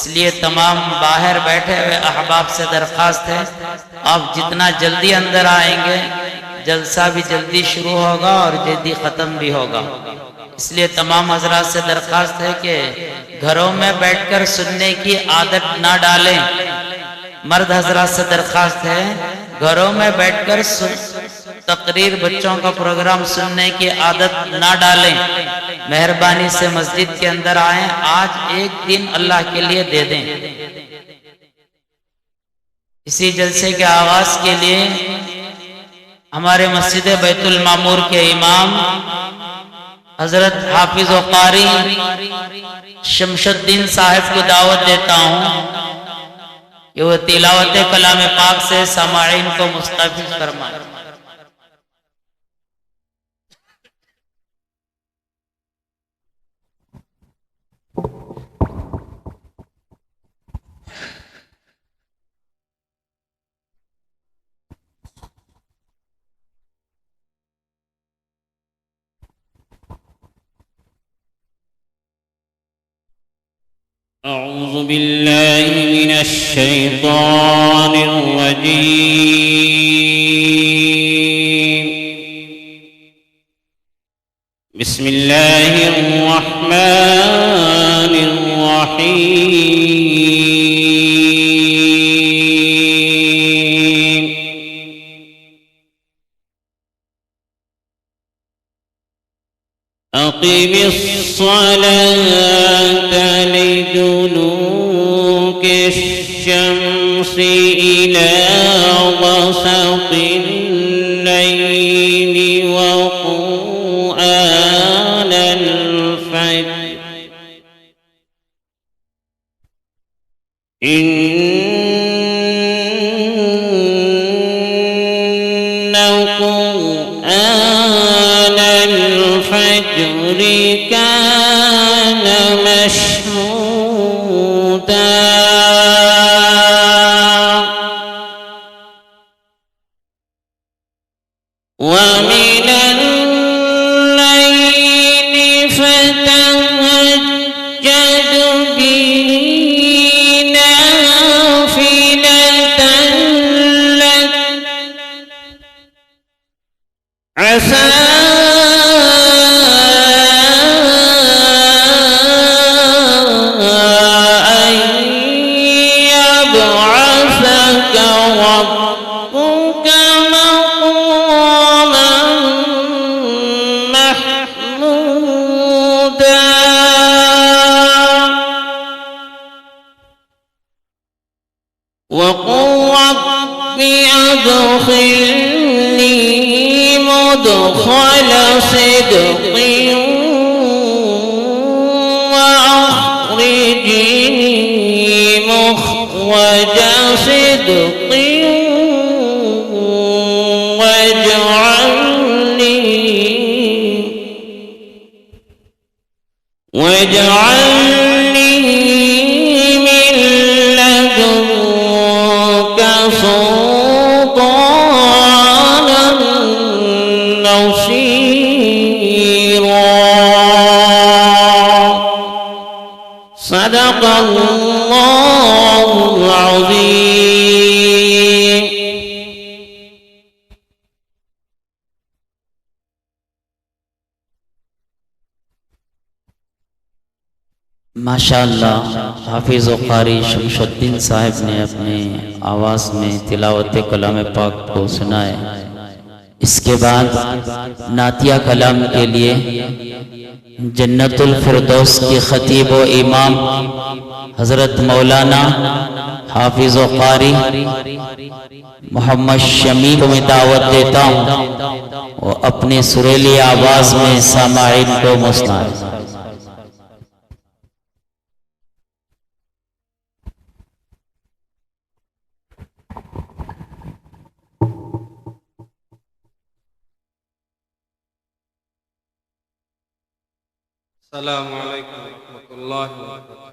اس لیے تمام باہر بیٹھے ہوئے احباب سے درخواست ہے، آپ جتنا جلدی اندر آئیں گے جلسہ بھی جلدی شروع ہوگا اور جلدی ختم بھی ہوگا۔ اس لیے تمام حضرات سے درخواست ہے کہ گھروں میں بیٹھ کر سننے کی عادت نہ ڈالیں۔ مرد حضرات سے درخواست ہے گھروں میں بیٹھ کر تقریر بچوں کا پروگرام سننے کی عادت نہ ڈالیں، مہربانی سے مسجد کے اندر آئیں، آج ایک دن اللہ کے لیے دے دیں۔ اسی جلسے کے آغاز کے لیے ہمارے مسجد بیت المعمور کے امام حضرت حافظ و قاری شمس الدین صاحب کو دعوت دیتا ہوں کہ وہ تلاوت کلام پاک سے سامعین کو مستفیض فرمائیں۔ أعوذ بالله من الشيطان الرجيم. بسم الله الرحمن الرحيم. أقم الصلاة لدلوك الشمس إلى غسق الليل وقرآن الفجر إن قرآن الفجر كان مشهودا ومن الليل فتهجد به نافلة لك عسى أن يبعثك ربك مقاما محمودا وقل رب أدخلني مدخل صدق وأخرجني مخرج صدق واجعلني من لدنك سلطانا نصيرا. صدق الله العظيم. ماشاءاللہ حافظ و قاری شمس الدین صاحب نے اپنے آواز میں تلاوت کلام پاک کو سنائے۔ اس کے بعد نعتیہ کلام کے لیے جنت الفردوس کی خطیب و امام حضرت مولانا حافظ و قاری محمد شمیع کو میں دعوت دیتا ہوں وہ اپنی سریلی آواز میں سامعین کو مسنائے۔ السلام علیکم ورحمۃ اللہ وبرکاتہ۔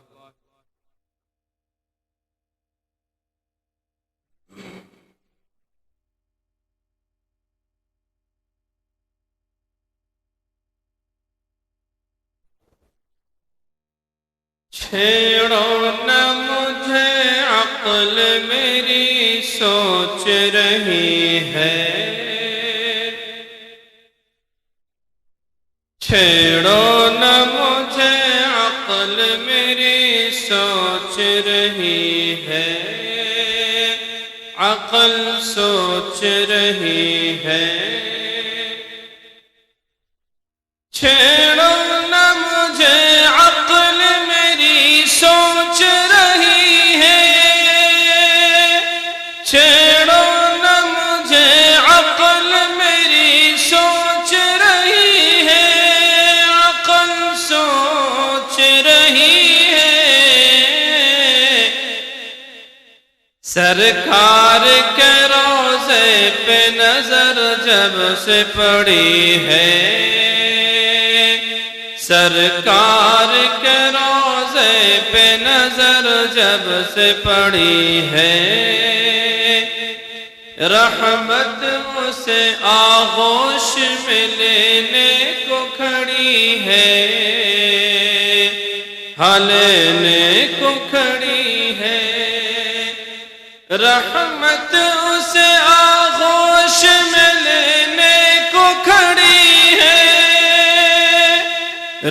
چھیڑو نہ مجھے عقل میری سوچ رہی ہے، چھیڑو نہ مجھے عقل میری سوچ رہی ہے، عقل سوچ رہی ہے، چھیڑو نہ مجھے عقل میری سوچ رہی ہے، چھیڑو نہ مجھے عقل میری سوچ رہی ہے، عقل سوچ رہی ہے، سرکار کے روضے پہ نظر جب سے پڑی ہے، سرکار کے روضے پہ نظر جب سے پڑی ہے، رحمت اسے آغوش میں لینے کو کھڑی ہے، ہاں لینے کو کھڑی ہے، رحمت اسے آغوش میں لینے کو کھڑی ہے،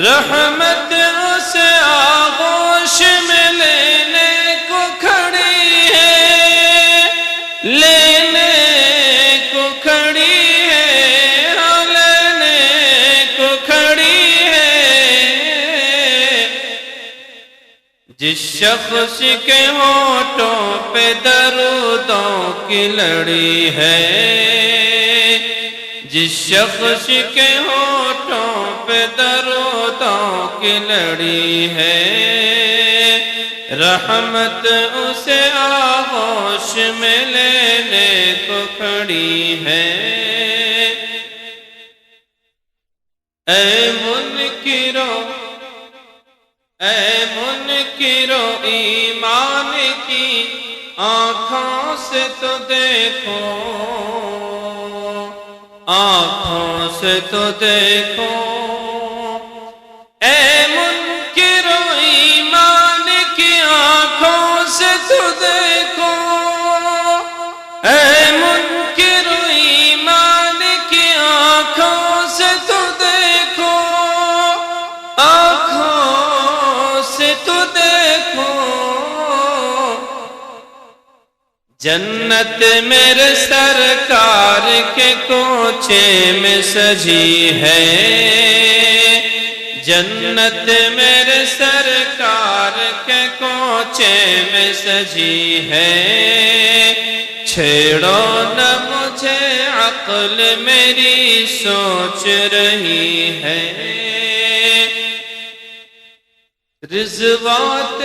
رحمت اسے آغوش میں لینے کو کھڑی ہے، لینے کو کھڑی ہے، ہاں لینے کو کھڑی ہے، جس شخص کے ہونٹوں پہ درودوں کی لڑی ہے، جس شخص کے ہونٹوں پہ درودوں کی لڑی ہے، رحمت اسے آغوش میں لینے کو کھڑی ہے، اے منکرو ایمان کی آنکھوں سے تو دیکھو، آنکھوں سے تو دیکھو، اے منکرو ایمان کی آنکھوں سے تو دیکھو، اے منکرو ایمان کی آنکھوں سے تو دیکھو، آنکھوں سے تو دیکھو، جنت میرے سرکار کے کوچے میں سجی ہے، جنت میرے سرکار کے کوچے میں سجی ہے، چھیڑو نہ مجھے عقل میری سوچ رہی ہے، رضوان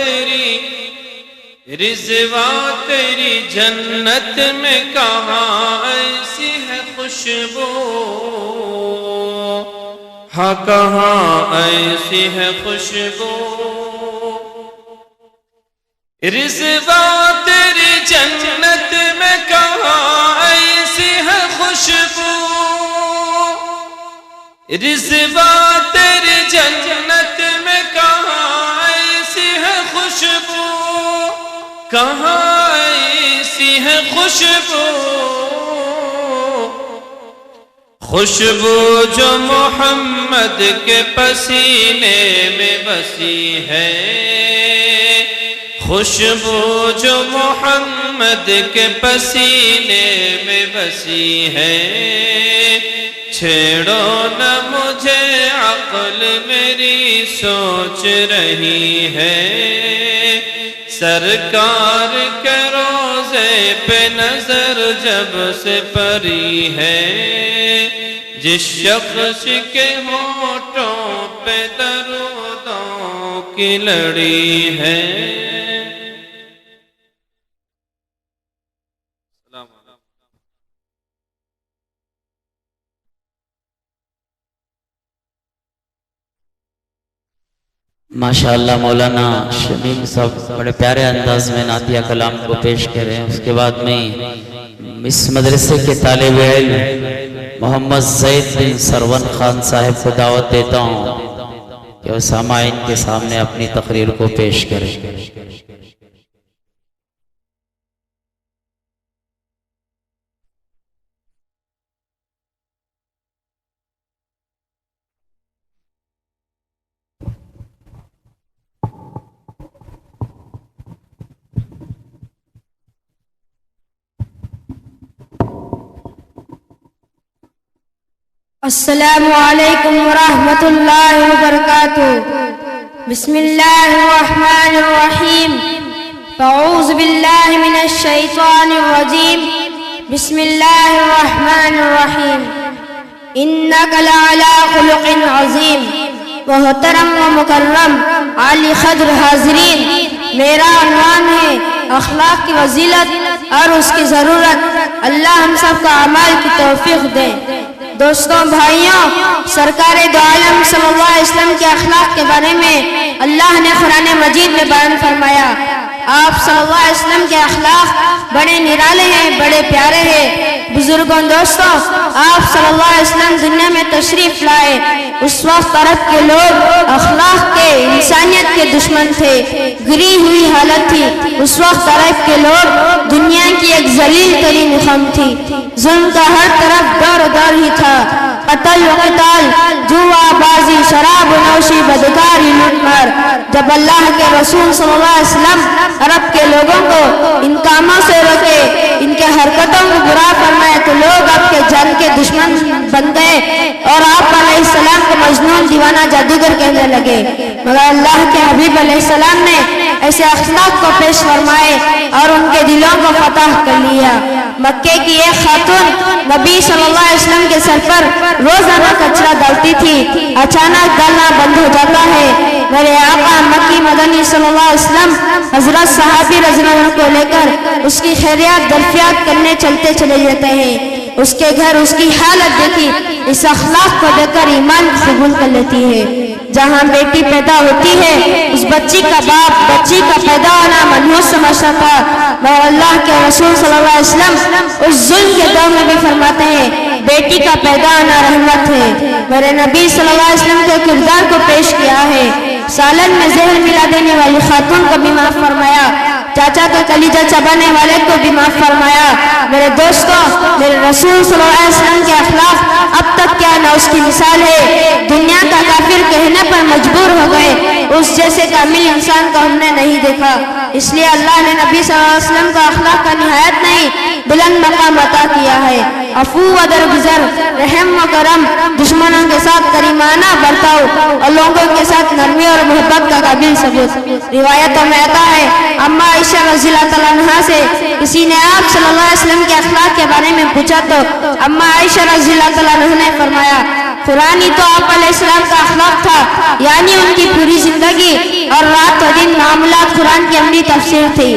تیری جنت میں کہاں ایسی ہے خوشبو، ہاں کہاں ایسی ہے خوشبو، رضوان تیری جنت میں کہاں ایسی ہے خوشبو، رضوان تیری جنت میں کہاں ایسی ہے خوشبو، کہاں ایسی ہے خوشبو، خوشبو جو محمد کے پسینے میں بسی ہے، خوشبو جو محمد کے پسینے میں بسی ہے، چھیڑو نہ مجھے عقل میری سوچ رہی ہے، سرکار کے روضے پہ نظر جب سے پڑی ہے، جس شخص کے ہونٹوں پہ درودوں کی لڑی ہے۔ ماشاءاللہ مولانا شمیل صاحب بڑے پیارے انداز میں نعتیہ کلام کو پیش کریں۔ اس کے بعد میں اس مدرسے کے طالب علم محمد زید بن سرون خان صاحب کو دعوت دیتا ہوں کہ وہ سامعین کے سامنے اپنی تقریر کو پیش کریں۔ السلام علیکم ورحمۃ اللہ وبرکاتہ. بسم اللہ الرحمن الرحیم. اعوذ باللہ من الشیطان الرجیم. بسم اللہ الرحمن الرحیم. انک لعلی خلق عظیم. محترم و مکرم عالی قدر حاضرین، میرا عنوان ہے اخلاق کی فضیلت اور اس کی ضرورت. اللہ ہم سب کا اعمال کی توفیق دے. دوستوں، بھائیوں، سرکار دو عالم صلی اللہ علیہ وسلم کے اخلاق کے بارے میں اللہ نے قرآن مجید میں بیان فرمایا. آپ صلی اللہ علیہ وسلم کے اخلاق بڑے نرالے ہیں، بڑے پیارے ہیں. بزرگوں، دوستوں، آپ صلی اللہ علیہ وسلم دنیا میں تشریف لائے. اس وقت عرب کے لوگ اخلاق کے، انسانیت کے دشمن تھے. گری ہوئی حالت تھی. اس وقت عرب کے لوگ دنیا کی ایک ذلیل ترین قوم تھی. ظلم کا ہر طرف دور دور ہی تھا. قتل و قتال، جوا بازی، شراب و نوشی، بدکاری، لوٹ مار. جب اللہ کے رسول صلی اللہ علیہ وسلم عرب کے لوگوں کو ان کاموں سے روکے، ان کے حرکتوں کو برا فرمائے، تو لوگ آپ کے جان کے دشمن بن گئے اور آپ علیہ السلام کو مجنون، دیوانہ، جادوگر کہنے لگے. مگر اللہ کے حبیب علیہ السلام نے ایسے اخلاق کو پیش فرمائے اور ان کے دلوں کو فتح کر لیا. مکے کی ایک خاتون نبی صلی اللہ علیہ وسلم کے سر پر روزانہ کچرا ڈالتی تھی. اچانک ڈالنا بند ہو جاتا ہے. میرے آقا مکی مدنی صلی اللہ علیہ وسلم حضرت صحابی رضی اللہ عنہ کو لے کر اس کی خیریات دریافت کرنے چلتے چلے جاتے ہیں. اس کے گھر اس کی حالت دیکھی، اس اخلاق کو دیکھ کر ایمان قبول کر لیتی ہے. جہاں بیٹی پیدا ہوتی ہے، اس بچی کا باپ بچی کا پیدا ہونا منحوس سمجھتا تھا. مگر اللہ کے رسول صلی اللہ علیہ وسلم اس ظلم کے دور میں بھی فرماتے ہیں بیٹی کا پیدا ہونا رحمت ہے. میرے نبی صلی اللہ علیہ وسلم کے کردار کو پیش کیا ہے. سالن میں زہر ملا دینے والی خاتون کو بھی معاف فرمایا. چاچا کا کلیجہ چبانے والے کو بھی معاف فرمایا. میرے دوستوں، میرے رسول صلی اللہ علیہ وسلم کے اخلاق اب تک کیا نہ اس کی مثال ہے. دنیا کا کافر کہنے پر مجبور ہو گئے، اس جیسے کامل انسان کو ہم نے نہیں دیکھا. اس لیے اللہ نے نبی صلی اللہ علیہ وسلم کا اخلاق کا نہایت نہیں بلند مقام عطا کیا ہے. عفو و درگزر، رحم و کرم، دشمنوں کے ساتھ کریمانہ برتاؤ اور لوگوں کے ساتھ نرمی اور محبت کا قابل ثبوت. روایتوں میں آتا ہے اما عائشہ رضی اللہ تعالیٰ عنہا سے کسی نے آپ صلی اللہ علیہ وسلم کے اخلاق کے بارے میں پوچھا تو اما عائشہ رضی اللہ تعالیٰ عنہ نے فرمایا قرآن ہی تو آپ علیہ السلام کا اخلاق تھا، یعنی ان کی پوری زندگی اور رات و دن معاملات قرآن کی عملی تفسیر تھی.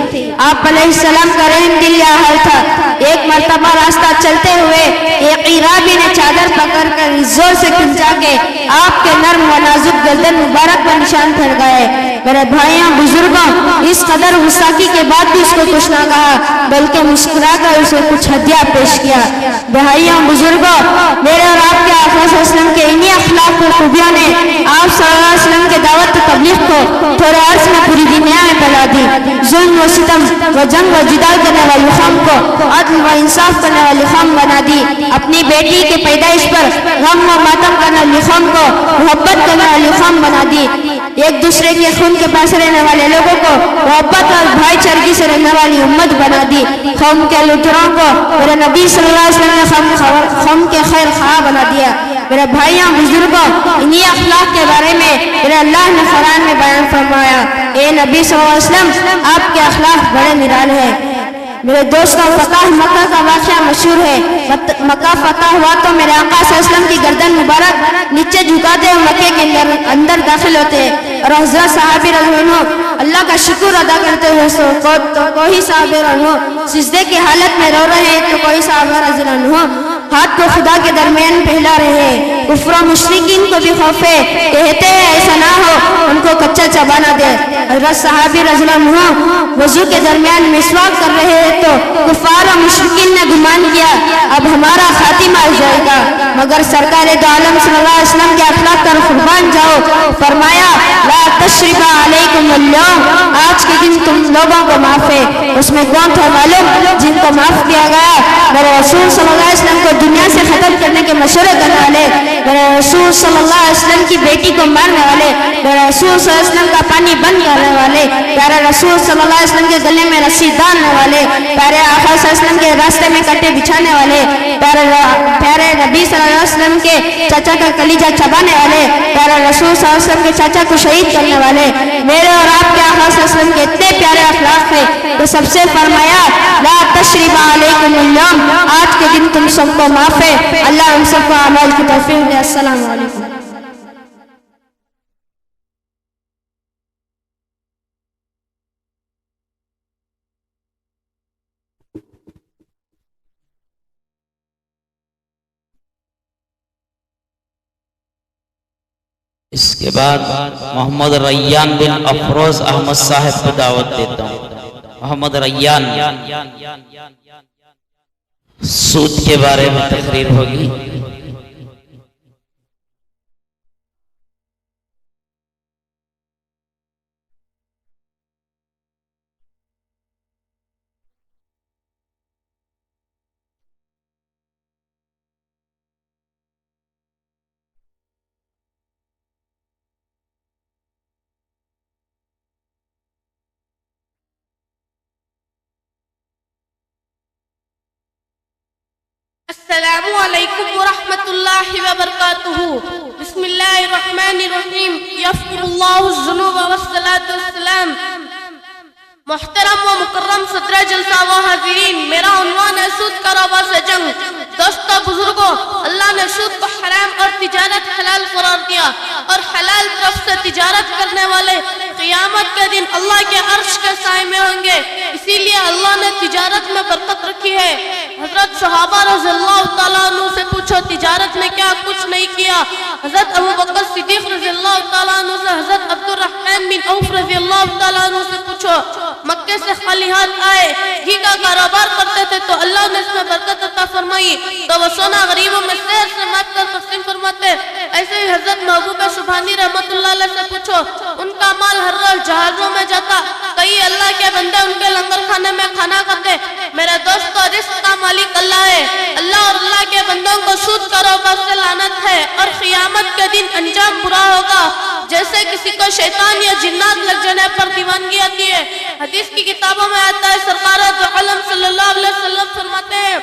آپ علیہ السلام کا رحم دل یا حال تھا. ایک مرتبہ راستہ چلتے ہوئے ایک عرابی نے چادر پکڑ کر زور سے کھنچا کے آپ کے نرم و نازک گردن مبارک پر نشان پھیر گئے. میرے بھائیوں، بزرگوں، اس قدر غصاکی کے بعد بھی اس کو کچھ نہ کہا بلکہ مسکرا کر اسے کچھ ہدیہ پیش کیا. بھائیوں، بزرگوں، میرے اور آپ کے آقا صلی اللہ علیہ وسلم کے انہی اخلاق و خوبیوں نے آپ صلی اللہ علیہ وسلم کے دعوت و تبلیغ کو تھوڑے عرص میں پوری دنیا میں پھیلا دی. ظلم و ستم و جنگ و جدال کرنے والی قوم کو عدل و انصاف کرنے والی قوم بنا دی. اپنی بیٹی کے پیدائش پر غم و ماتم کرنے والی قوم کو محبت کرنے والی قوم بنا دی. ایک دوسرے کے خون کے پاس رہنے والے لوگوں کو محبت اور بھائی چارگی سے رہنے والی امت بنا دی. قوم کے لوٹروں کو میرے نبی صلی اللہ علیہ وسلم نے قوم کے خیر خواہ بنا دیا. میرے بھائیوں، بزرگوں، انہی اخلاق کے بارے میں میرے اللہ نے قرآن میں بیان فرمایا اے نبی صلی اللہ علیہ وسلم، آپ کے اخلاق بڑے نرالے ہیں. میرے دوستوں، فتح مکہ کا واقعہ مشہور ہے. مکہ فتح ہوا تو میرے آقا صلی اللہ علیہ وسلم کی گردن مبارک نیچے جھکاتے ہوئے مکے کے اندر داخل ہوتے اور حضرت صحابی رضی اللہ عنہ اللہ کا شکر ادا کرتے ہوئے تو کوئی صحابی رضی اللہ عنہ سجدے کی حالت میں رو رہے ہیں تو کوئی صحابہ رضی اللہ عنہ ہاتھ کو خدا کے درمیان پھیلا رہے ہیں. کفر و مشرکین کو بھی خوف ہے، کہتے ہیں ایسا نہ ہو ان کو کچا چبانا دے. حضرت صحابی رضی اللہ عنہ وضو کے درمیان مسواک کر رہے ہیں تو کفار و مشرکین نے گمان کیا اب ہمارا خاتمہ ہو جائے گا. مگر سرکار دو عالم صلی اللہ علیہ وسلم کے اخلاق پر قربان جاؤ، فرمایا لا تشریف علیکم اليوم، آج کے دن تم لوگوں کو معاف ہے۔ اس میں کون تھا معلوم؟ جن کو معاف کیا گیا، میرے رسول صلی اللہ علیہ وسلم کو دنیا سے ختم کرنے کے مشورے کرنے والے، میرے رسول صلی اللہ علیہ وسلم کی بیٹی کو مارنے والے، میرے رسول صلی اللہ علیہ وسلم کا پانی بند کرنے والے، پیارے رسول صلی اللہ علیہ وسلم کے گلے میں رسی ڈالنے والے، پیارے آقا صلی اللہ علیہ وسلم کے راستے میں کٹے بچھانے والے، پیارے نبی صلی اللہ علیہ وسلم کے چاچا کا کلیجہ چبانے والے، پیارے رسول صلی اللہ علیہ وسلم کے چاچا کو شہید کرنے والے، میرے اور آپ کے آقا صلی اللہ علیہ وسلم کے اتنے پیارے اخلاق ہیں کہ سب سے فرمایا لا تشریف علیکم اليوم، آج کے دن تم سب کو معاف ہے۔ اللہ ہم سب کو اعمال کی توفیق دے۔ السلام علیکم۔ اس کے بعد محمد ریان بن افروز احمد صاحب کو دعوت دیتا ہوں۔ محمد ریان سود کے بارے میں تقریر ہوگی۔ السلام علیکم ورحمۃ اللہ وبرکاتہ۔ بسم اللہ الرحمن الرحیم۔ یغفر اللہ الذنوب والصلاۃ والسلام۔ محترم و مکرم صدر جلسہ و حاضرین، میرا عنوان ہے سود کاروبار سے جنگ۔ دوستو بزرگوں، اللہ نے سود کو حرام اور تجارت حلال قرار دیا، اور حلال طرف سے تجارت کرنے والے قیامت کے دن اللہ کے عرش کے سائے میں ہوں گے۔ اسی لیے اللہ نے تجارت میں برکت رکھی ہے۔ حضرت صحابہ رضی اللہ تعالیٰ عنہ سے پوچھو تجارت میں کیا کچھ نہیں کیا۔ حضرت ابو بکر صدیق رضی اللہ تعالیٰ عنہ سے، حضرت عبد الرحمن بن عوف رضی اللہ تعالیٰ عنہ سے پوچھو، مکے سے خالی ہاتھ آئے، گھی کا کاروبار کرتے تھے تو اللہ نے اس میں برکت عطا فرمائی، تو وہ سونا غریبوں میں شہر سے مات کر تقسیم فرماتے۔ ایسے ہی حضرت محبوب سبحانی رحمت اللہ علیہ سے پوچھو، ان کا مال ہر روز جہازوں میں جاتا، کئی اللہ کے بندے ان کے لنگر کھانے میں کھانا کھاتے۔ میرے دوستو، رزق کا مالک اللہ ہے۔ اللہ اور اللہ کے بندوں کو سود کاروبار سے لعنت ہے، اور قیامت کے دن انجام برا ہوگا۔ جیسے کسی کو شیطان یا جنات لگ جانے پر دیوانگی آتی ہے۔ حدیث کی کتابوں میں آتا ہے، سرکار دو عالم صلی اللہ علیہ وسلم فرماتے ہیں،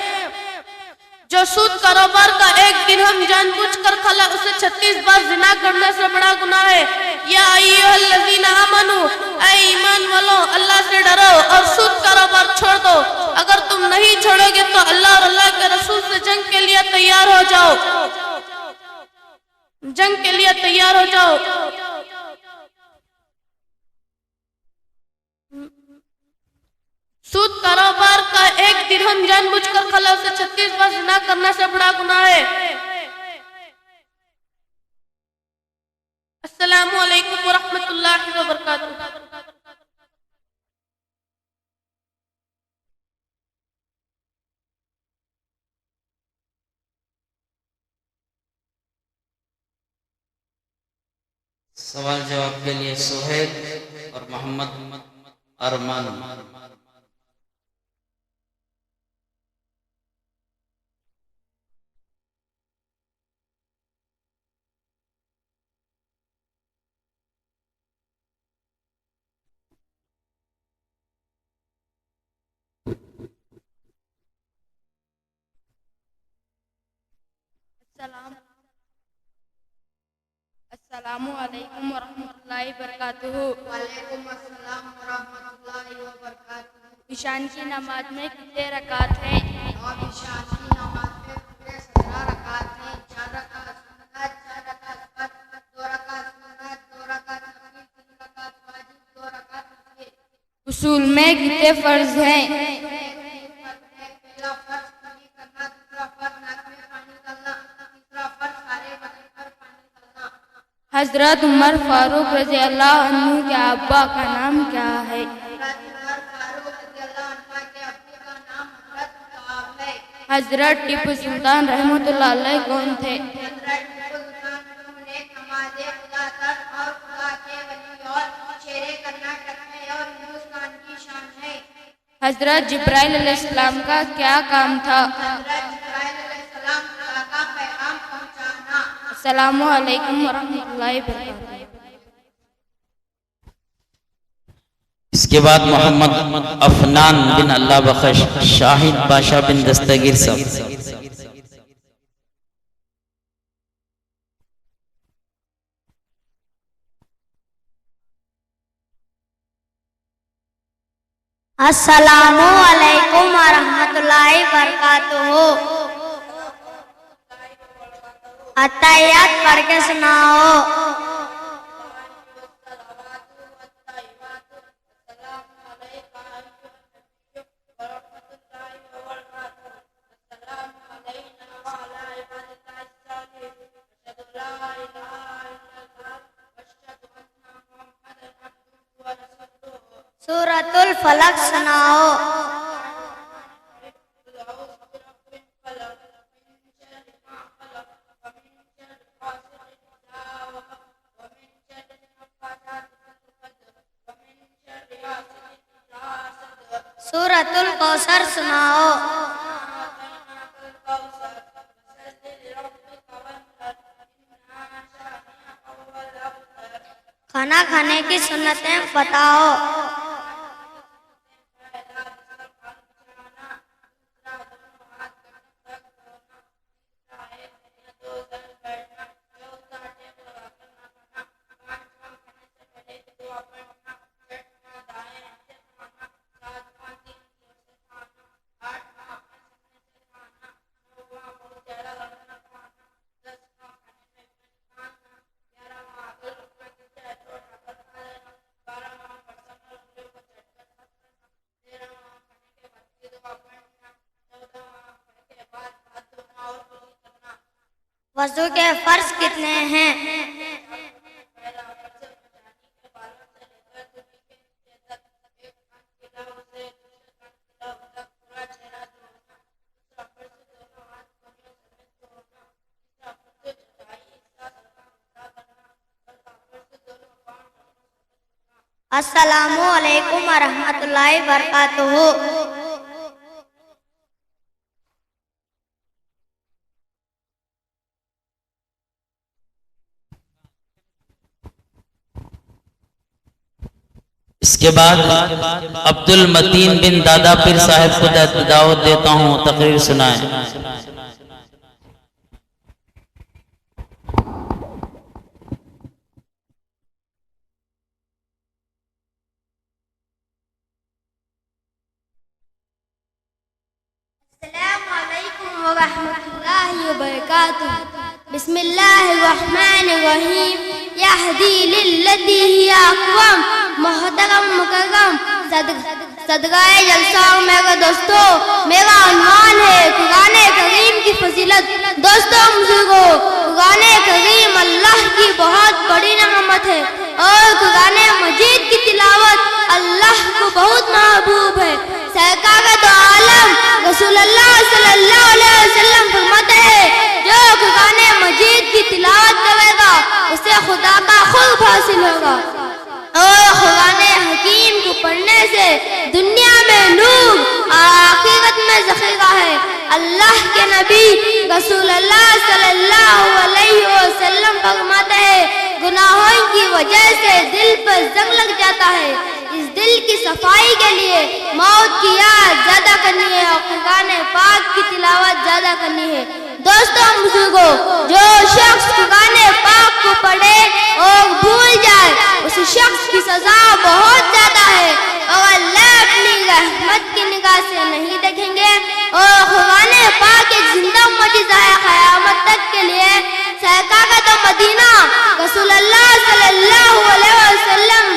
جو سود کاروبار کا ایک درہم جان بوجھ کر کھلا، اسے 36 بار زنا کرنے سے بڑا گناہ ہے۔ یا ایھا الذین آمنو، اے ایمان والو، اللہ سے ڈرو اور سود کاروبار چھوڑ دو۔ اگر تم نہیں چھوڑو گے تو اللہ اور اللہ کے رسول سے جنگ کے لیے تیار ہو جاؤ، جنگ کے لیے تیار ہو جاؤ۔ سود کاروبار کا ایک درہم جان بوجھ کر کھلا، اسے 36 بار زنا کرنے سے بڑا گناہ ہے۔ السلام علیکم ورحمۃ اللہ وبرکاتہ۔ سوال جواب کے لیے سہیل اور محمد ارمان۔ السلام علیکم ورحمۃ اللہ وبرکاتہ۔ وعلیکم السلام ورحمۃ اللہ وبرکاتہ۔ عشاء کی نماز میں کتنے رکعت ہیں؟ اور عشاء کی نماز میں پورے 17 رکعت ہیں، 4 رکعت سنت، 4 رکعت فرض، 2 رکعت سنت، 2 رکعت نفل، 3 رکعت واجب، 2 رکعت نفل۔ اصول میں کتنے فرض ہیں؟ پہلا فرض کلی کرنا، دوسرا فرض ناک میں پانی ڈالنا، تیسرا فرض سارے بدن پر پانی ڈالنا۔ حضرت عمر فاروق رضی اللہ عنہ کے ابا کا نام کیا ہے؟ حضرت ٹیپو سلطان رحمۃ اللہ علیہ کون تھے؟ حضرت ٹیپو سلطان نیک نماز خدا تر اور خدا کے ولی حضرت جبرائیل علیہ السلام کا کیا کام تھا؟ السلام علیکم ورحمۃ اللہ وبرکاتہ۔ اس کے بعد محمد افنان بن اللہ بخش شاہد بادشاہ بن دستگیر صاحب۔ السلام علیکم ورحمۃ اللہ وبرکاتہ۔ اتحیات پڑھ کے سناؤ۔ سورۃ الفلق سناؤ۔ سورۃ الکوثر سناؤ۔ کھانا کھانے کی سنتیں بتاؤ۔ وضو کے فرض کتنے ہیں؟ السلام علیکم ورحمۃ اللہ وبرکاتہ۔ اس کے بعد عبد المتین بن دادا پیر صاحب کو دعوت دیتا ہوں، تقریر سنائیں۔ السلام علیکم ورحمۃ اللہ وبرکاتہ۔ بسم اللہ الرحمن الرحیم۔ یہدی للتی ہی اقوم۔ محترم مکرم صدقہ جلسہ میرے دوستو، میرا عنوان ہے قرآن کریم کی فضیلت۔ دوستو بزرگو، قرآن کریم اللہ کی بہت بڑی نعمت ہے اور قرآن مجید کی تلاوت اللہ کو بہت محبوب ہے۔ سرکار دو عالم رسول اللہ صلی اللہ علیہ وسلم فرماتے ہیں، جو قرآن مجید کی تلاوت کرے گا اسے خدا کا قرب حاصل ہوگا، اور قرآن حکیم کو پڑھنے سے دنیا میں نور اور آخرت میں ذخیرہ ہے۔ اللہ کے نبی رسول اللہ صلی اللہ علیہ وسلم فرماتے ہیں، گناہوں کی وجہ سے دل پر زنگ لگ جاتا ہے، اس دل کی صفائی کے لیے موت کی یاد زیادہ کرنی ہے اور قرآن پاک کی تلاوت زیادہ کرنی ہے۔ دوستوں بزرگوں، جو شخص قرآن پاک کو پڑھے اور بھول جائے اس شخص کی سزا بہت زیادہ ہے اور اللہ اپنی رحمت کی نگاہ سے نہیں دیکھیں گے، اور قرآن پاک ایک زندہ معجزہ ہے قیامت تک کے لیے۔ سرکار دو مدینہ رسول اللہ صلی اللہ علیہ وسلم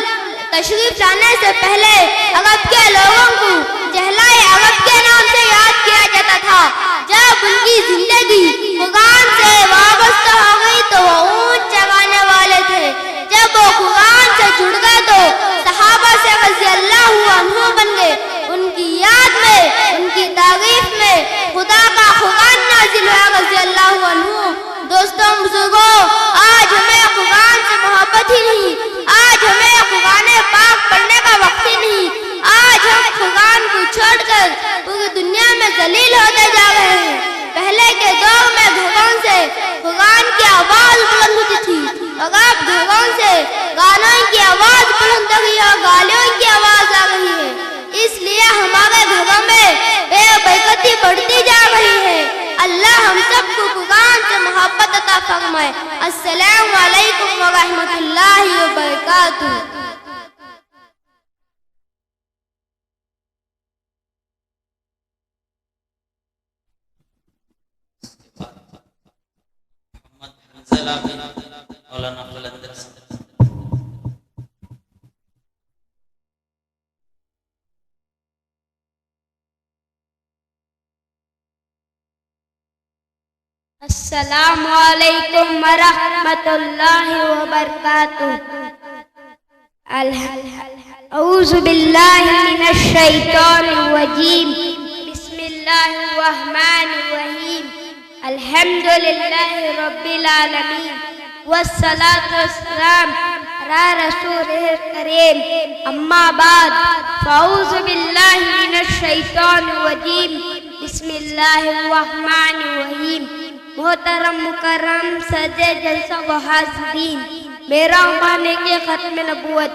تشریف لانے سے پہلے عرب کے لوگوں کو جہلائے عرب کے نام سے یاد کیا جاتا تھا۔ جب ان کی زندگی قرآن سے وابستہ ہو گئی تو وہ اونٹ چرانے والے تھے، جب وہ قرآن سے جڑ گئے تو صحابہ سے رضی اللہ عنہ بن گئے۔ ان کی یاد میں، ان کی تعریف میں خدا کا قرآن نازل ہوا رضی اللہ عنہ۔ دوستوں بزرگوں، آج ہمیں قرآن سے محبت ہی نہیں، آج ہمیں قرآن پاک پڑھنے کا وقت ہی نہیں، آج ہم خاقان کو چھوڑ کر پوری دنیا میں ذلیل ہوتے جا رہے ہیں۔ پہلے کے دور میں گھروں سے خاقان کی آواز بلند ہوتی تھی، اور اب گھروں سے گانوں کی آواز بلند ہو گئی اور گالیوں کی آواز آ رہی ہے۔ اس لیے ہمارے گھروں میں بے برکتی بڑھتی جا رہی ہے۔ اللہ ہم سب کو قرآن سے محبت عطا فرمائے۔ السلام علیکم ورحمۃ اللہ وبرکاتہ۔ مولانا قلندر صاحب۔ السلام علیکم ورحمۃ اللہ وبرکاتہ۔ اعوذ باللہ من الشیطان الرجیم، بسم اللہ الرحمن الرحیم، الحمد للہ رب العالمین، والصلاة والسلام علی رسولہ الکریم، اما بعد، فاعوذ باللہ من الشیطان الرجیم، بسم اللہ الرحمن الرحیم۔ محترم مکرم صدر جلسہ و حاضرین، میرا عنوان ہے کہ ختم نبوت۔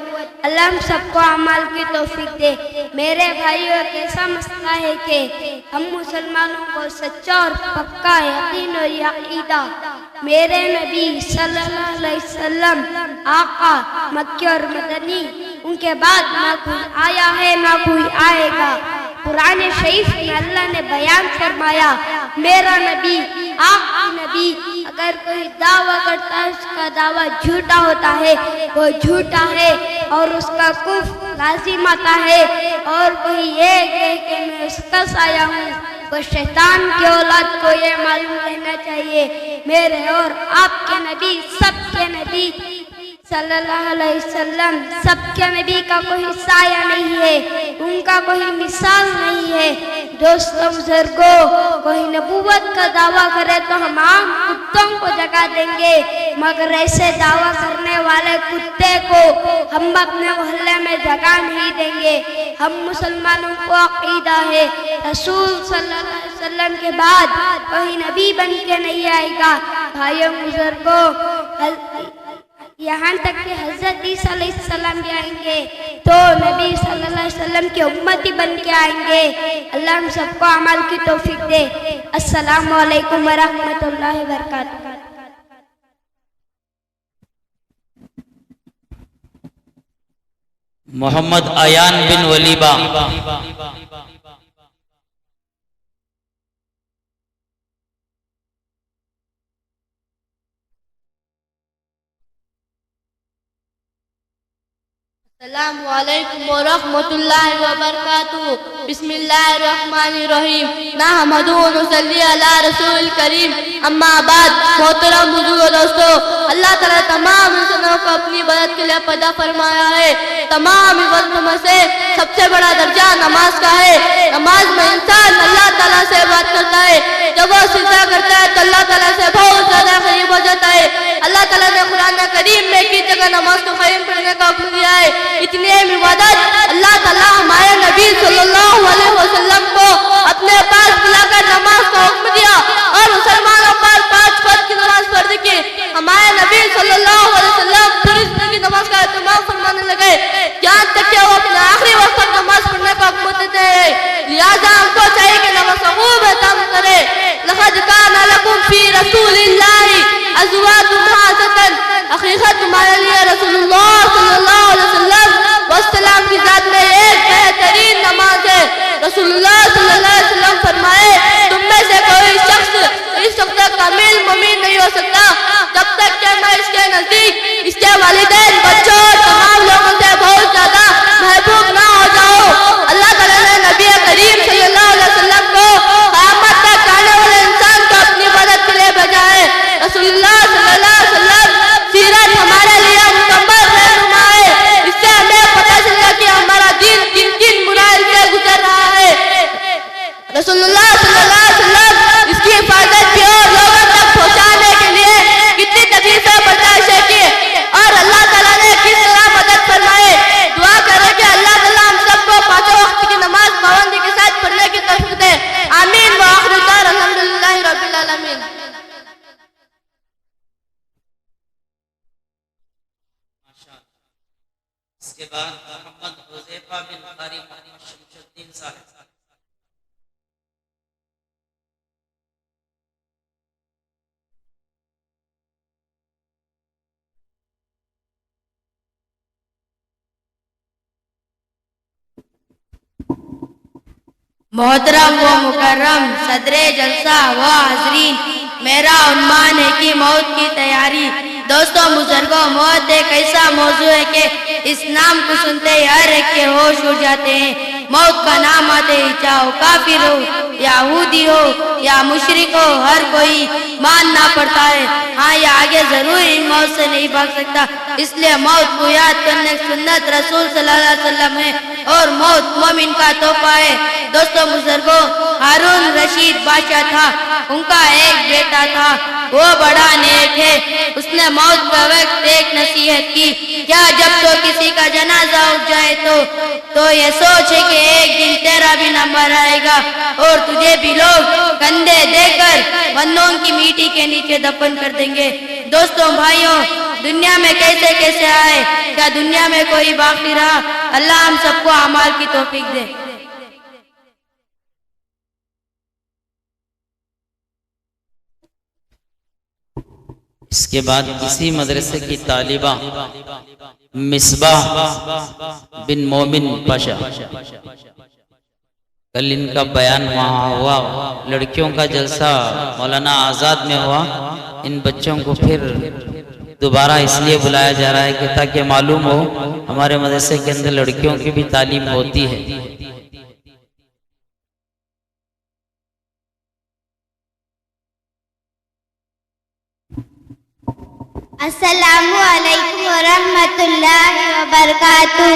اللہ ہم سب کو عمل کی توفیق دے۔ میرے بھائیوں، ایک ایسا مسئلہ ہے کہ ہم مسلمانوں کو سچا اور پکا یقین اور عقیدہ میرے نبی صلی اللہ علیہ وسلم آقا مکی اور مدنی، ان کے بعد نہ کوئی آیا ہے نہ کوئی آئے گا۔ قرآن شریف میں اللہ نے بیان فرمایا، میرا نبی آقا نبی، اگر کوئی دعویٰ کرتا ہے اس کا دعویٰ جھوٹا ہوتا ہے، وہ جھوٹا ہے اور اس کا کفر لازم آتا ہے، اور کوئی یہ کہے کہ میں اس کا سایہ ہوں، وہ شیطان کی اولاد کو یہ معلوم رہنا چاہیے میرے اور آپ کے نبی، سب کے نبی صلی اللہ علیہ وسلم، سب کے نبی کا کوئی سایہ نہیں ہے، ان کا کوئی مثال نہیں ہے۔ دوستوں بزرگوں، کوئی نبوت کا دعویٰ کرے تو ہم عام کتوں کو جگہ دیں گے، مگر ایسے دعویٰ کرنے والے کتے کو ہم اپنے محلے میں جگہ نہیں دیں گے۔ ہم مسلمانوں کو عقیدہ ہے رسول صلی اللہ علیہ وسلم کے بعد کوئی نبی بن کے نہیں آئے گا۔ بھائیوں بزرگوں، یہاں تک کہ حضرت عیسیٰ علیہ السلام بھی آئیں گے تو نبی صلی اللہ علیہ وسلم کے امتی بن کے آئیں گے۔ اللہ ہم سب کو عمل کی توفیق دے۔ السلام علیکم ورحمۃ اللہ وبرکاتہ۔ محمد ایان بن ولیبہ۔ السلام علیکم ورحمۃ اللہ وبرکاتہ۔ بسم اللہ الرحمن الرحیم، نحمدہ و نصلی علی رسول الکریم، اما بعد۔ محترم بزرگ و دوستو، اللہ تعالیٰ تمام انسانوں کو اپنی عبادت کے لیے پیدا فرمایا ہے۔ تمام عبادتوں میں سے سب سے بڑا درجہ نماز کا ہے۔ نماز میں انسان اللہ تعالیٰ سے بات کرتا ہے، جب وہ سجدہ کرتا ہے تو اللہ تعالیٰ سے بہت زیادہ قریب ہو جاتا ہے۔ اللہ تعالیٰ نے قرآن کریم میں کی جگہ نماز کو قائم کرنے کا حکم دیا ہے۔ اتنی اہم عبادت اللہ تعالیٰ ہمارے نبی صلی اللہ علیہ وسلم کو اپنے پاس بلا کر نماز کا حکم دیا اور مسلمانوں پر 5 وقت کی نماز فرض کی۔ ہمارے نبی صلی اللہ علیہ وسلم پوری زندگی نماز کا اہتمام فرمانے لگے، یہاں تک کہ وہ اپنے آخری وقت تک نماز پڑھنے کا حکم دیتے ہیں۔ لہٰذا ہم کو چاہیے کہ نماز کا خوب اہتمام کرے۔ لقد کان لکم فی رسول اللہ ازواج مطہرات، حقیقت تمہارے لیے رسول اللہ صلی اللہ علیہ وسلم والسلام کی ذات میں ایک بہترین نماز ہے۔ رسول اللہ صلی اللہ علیہ وسلم فرمائے، تم میں سے کوئی شخص اس وقت کامل مومن نہیں ہو سکتا جب تک کہ میں اس کے نزدیک اس کے والدین، بچوں اور تمام لوگوں سے بہت زیادہ محبوب نہ ہو جاؤ۔ اللہ تعالیٰ نے نبی کریم صلی اللہ علیہ وسلم کو قیامت تک آنے والے انسان کو اپنی مدد کے لیے بھیجا ہے۔ رسول اللہ صلی اللہ علیہ وسلم سیرت ہمارے لیے مکمل رہنما ہے۔ اس سے ہمیں پتہ چلا کہ ہمارا دین کن کن مراحل سے گزر رہا ہے۔ رسول اللہ صلی اللہ علیہ وسلم اس کی حفاظت کی اور لوگوں تک پہنچانے کے لیے کتنی تکلیفیں برداشت کی اور اللہ تعالیٰ نے کس طرح مدد فرمائے۔ دعا کریں کہ اللہ تعالیٰ ہم سب کو بعد محمد حذیفہ بن قاری محمد شمس الدین صاحب. محترم و مکرم صدر جلسہ و حاضرین، میرا عنوان ہے کہ موت کی تیاری. دوستوں بزرگوں، موت ایک ایسا موضوع ہے کہ اس نام کو سنتے ہی ہر ایک کے ہوش اڑ جاتے ہیں. موت کا نام آتے ہی چاہو کافر ہو، یہودی ہو یا مشرک ہو، ہر کوئی ماننا پڑتا ہے. ہاں یہ آگے ضرور ان موت سے نہیں بھاگ سکتا، اس لیے موت کو یاد کرنے کی سنت رسول صلی اللہ علیہ وسلم ہے اور موت مومن کا تحفہ ہے. دوستوں بزرگوں، ہارون رشید بادشاہ تھا، ان کا ایک بیٹا تھا، وہ بڑا نیک ہے. اس نے موت کا وقت ایک نصیحت کی، کیا جب تو کسی کا جنازہ اٹھ جائے تو یہ سوچے کہ ایک دن تیرا بھی نمبر آئے گا اور تجھے بھی لوگ کندھے دے کر بندوں کی میٹی کے نیچے دفن کر دیں گے. دوستوں بھائیوں، دنیا میں کیسے کیسے آئے، کیا دنیا میں کوئی باقی رہا؟ اللہ ہم سب کو اعمال کی توفیق دے. اس کے بعد اسی مدرسے کی طالبہ مصباح بن مومن پاشا، کل ان کا بیان وہاں ہوا، لڑکیوں کا جلسہ مولانا آزاد میں ہوا. ان بچوں کو پھر دوبارہ اس لیے بلایا جا رہا ہے کہ تاکہ معلوم ہو ہمارے مدرسے کے اندر لڑکیوں کی بھی تعلیم ہوتی ہے. السلام علیکم ورحمۃ اللہ وبرکاتہ.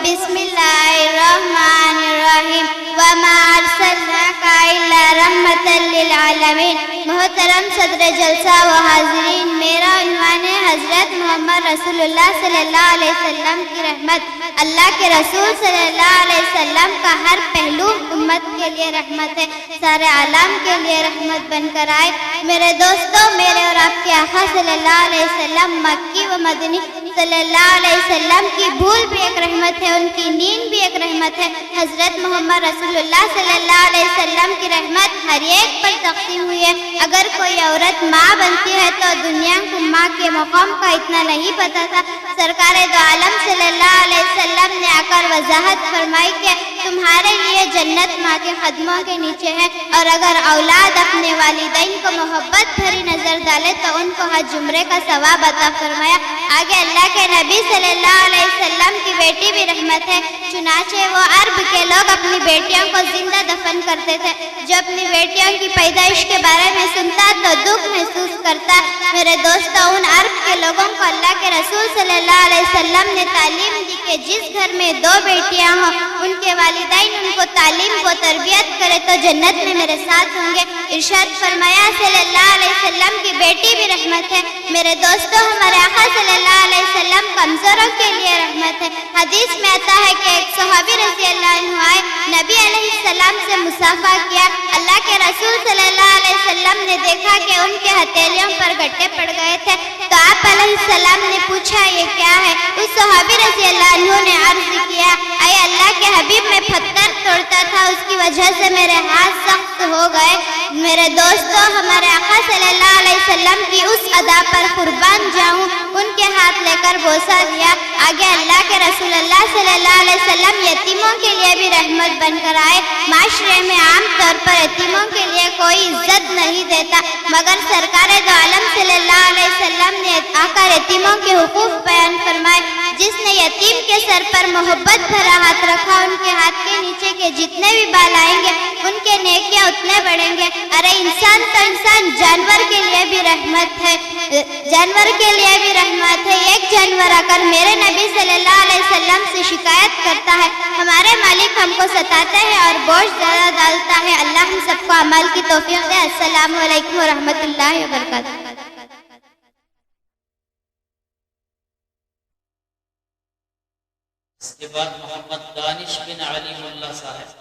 بسم اللہ الرحمن الرحیم. وما ارسلناک الا رحمۃ للعالمین. محترم صدر جلسہ و حاضرین، میرا عنوان ہے حضرت محمد رسول اللہ صلی اللہ علیہ وسلم کی رحمت. اللہ کے رسول صلی اللہ علیہ وسلم کا ہر پہلو امت کے لیے رحمت ہے، سارے عالم کے لیے رحمت بن کر آئے. میرے دوستوں، میرے اور آپ کے آقا صلی اللہ علیہ وسلم مکی و مدنی صلی اللہ علیہ وسلم کی بھول بھی ایک رحمت ہے، ان کی نیند بھی ایک رحمت ہے. حضرت محمد رسول اللہ صلی اللہ علیہ وسلم کی رحمت ہر ایک پر تقسیم ہوئی ہے. اگر کوئی عورت ماں بنتی ہے تو دنیا کو ماں کے مقام کا اتنا نہیں پتا تھا. سرکار دو عالم صلی اللہ علیہ وسلم نے آ کر وضاحت فرمائی کہ تمہارے لیے جنت ماں کے قدموں کے نیچے ہے، اور اگر اولاد اپنے والدین کو محبت بھری نظر ڈالے تو ان کو حج عمرے کا ثواب عطا فرمایا. آگے اللہ کے نبی صلی اللہ علیہ وسلم کی بیٹی بھی رحمت ہے. چنانچہ وہ عرب کے لوگ اپنی بیٹیوں کو زندہ دفن کرتے تھے. جو اپنی بیٹیوں کی پیدائش کے بارے میں سنتا تو دکھ محسوس کرتا. میرے دوستوں، ان عرب کے لوگوں کو اللہ کے رسول صلی اللہ علیہ وسلم نے تعلیم دی کہ جس گھر میں دو بیٹیاں ہوں، ان کے والدین ان کو تعلیم و تربیت کرے تو جنت میں میرے ساتھ ہوں گے. ارشاد فرمایا صلی اللہ علیہ وسلم کی بیٹی بھی رحمت ہے. میرے دوستوں، ہمارے آقا صلی اللہ علیہ وسلم کمزوروں کے لیے رحمت ہے. حدیث میں آتا ہے کہ ایک صحابی رضی اللہ عنہ آئے، نبی علیہ السلام سے مصافحہ کیا. اللہ کے رسول صلی اللہ علیہ وسلم نے دیکھا کہ ان کے ہتھیلیوں پر گٹے پڑ گئے تھے تو آپ علیہ السلام نے پوچھا یہ کیا ہے؟ اس صحابی رضی اللہ عنہ نے عرض کیا، اے اللہ کے حبیب، میں پتھر توڑتا تھا، اس کی وجہ سے میرے ہاتھ سخت ہو گئے. میرے دوستوں، ہمارے آقا صلی اللہ علیہ وسلم کی اس ادا پر قربان جاؤں، ان کے ہاتھ لے کر بوسہ دیا. آگے اللہ کے رسول اللہ صلی اللہ علیہ وسلم یتیموں کے لیے بھی رحمت بن کر آئے. معاشرے میں عام طور پر یتیموں کے لیے کوئی عزت نہیں دیتا، مگر سرکار دو عالم صلی اللہ علیہ وسلم نے آ کر یتیموں کے حقوق بیان فرمائے. جس نے یتیم کے سر پر محبت بھرا ہاتھ رکھا، ان کے ہاتھ کے نیچے کے جتنے بھی بال آئیں گے ان کے نیکیاں اتنے بڑھیں گے. ارے انسان تو انسان، جانور کے لیے بھی رحمت ہے، جانور کے لیے بھی رحمت ہے. ایک جانور آ کر میرے نبی صلی اللہ علیہ وسلم سے شکایت کرتا ہے، ہمارے مالک ہم کو ستاتے ہیں اور بوجھ زیادہ ڈالتا ہے. اللہ ہم سب کو عمل کی توفیق دے. السلام علیکم ورحمۃ اللہ وبرکاتہ. اس کے بعد محمد دانش بن علیم اللہ صاحب.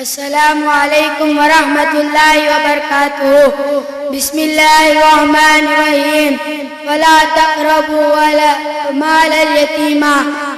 السلام علیکم ورحمۃ اللہ وبرکاتہ. بسم اللہ الرحمن الرحیم. ولا تقربوا مال الیتیم.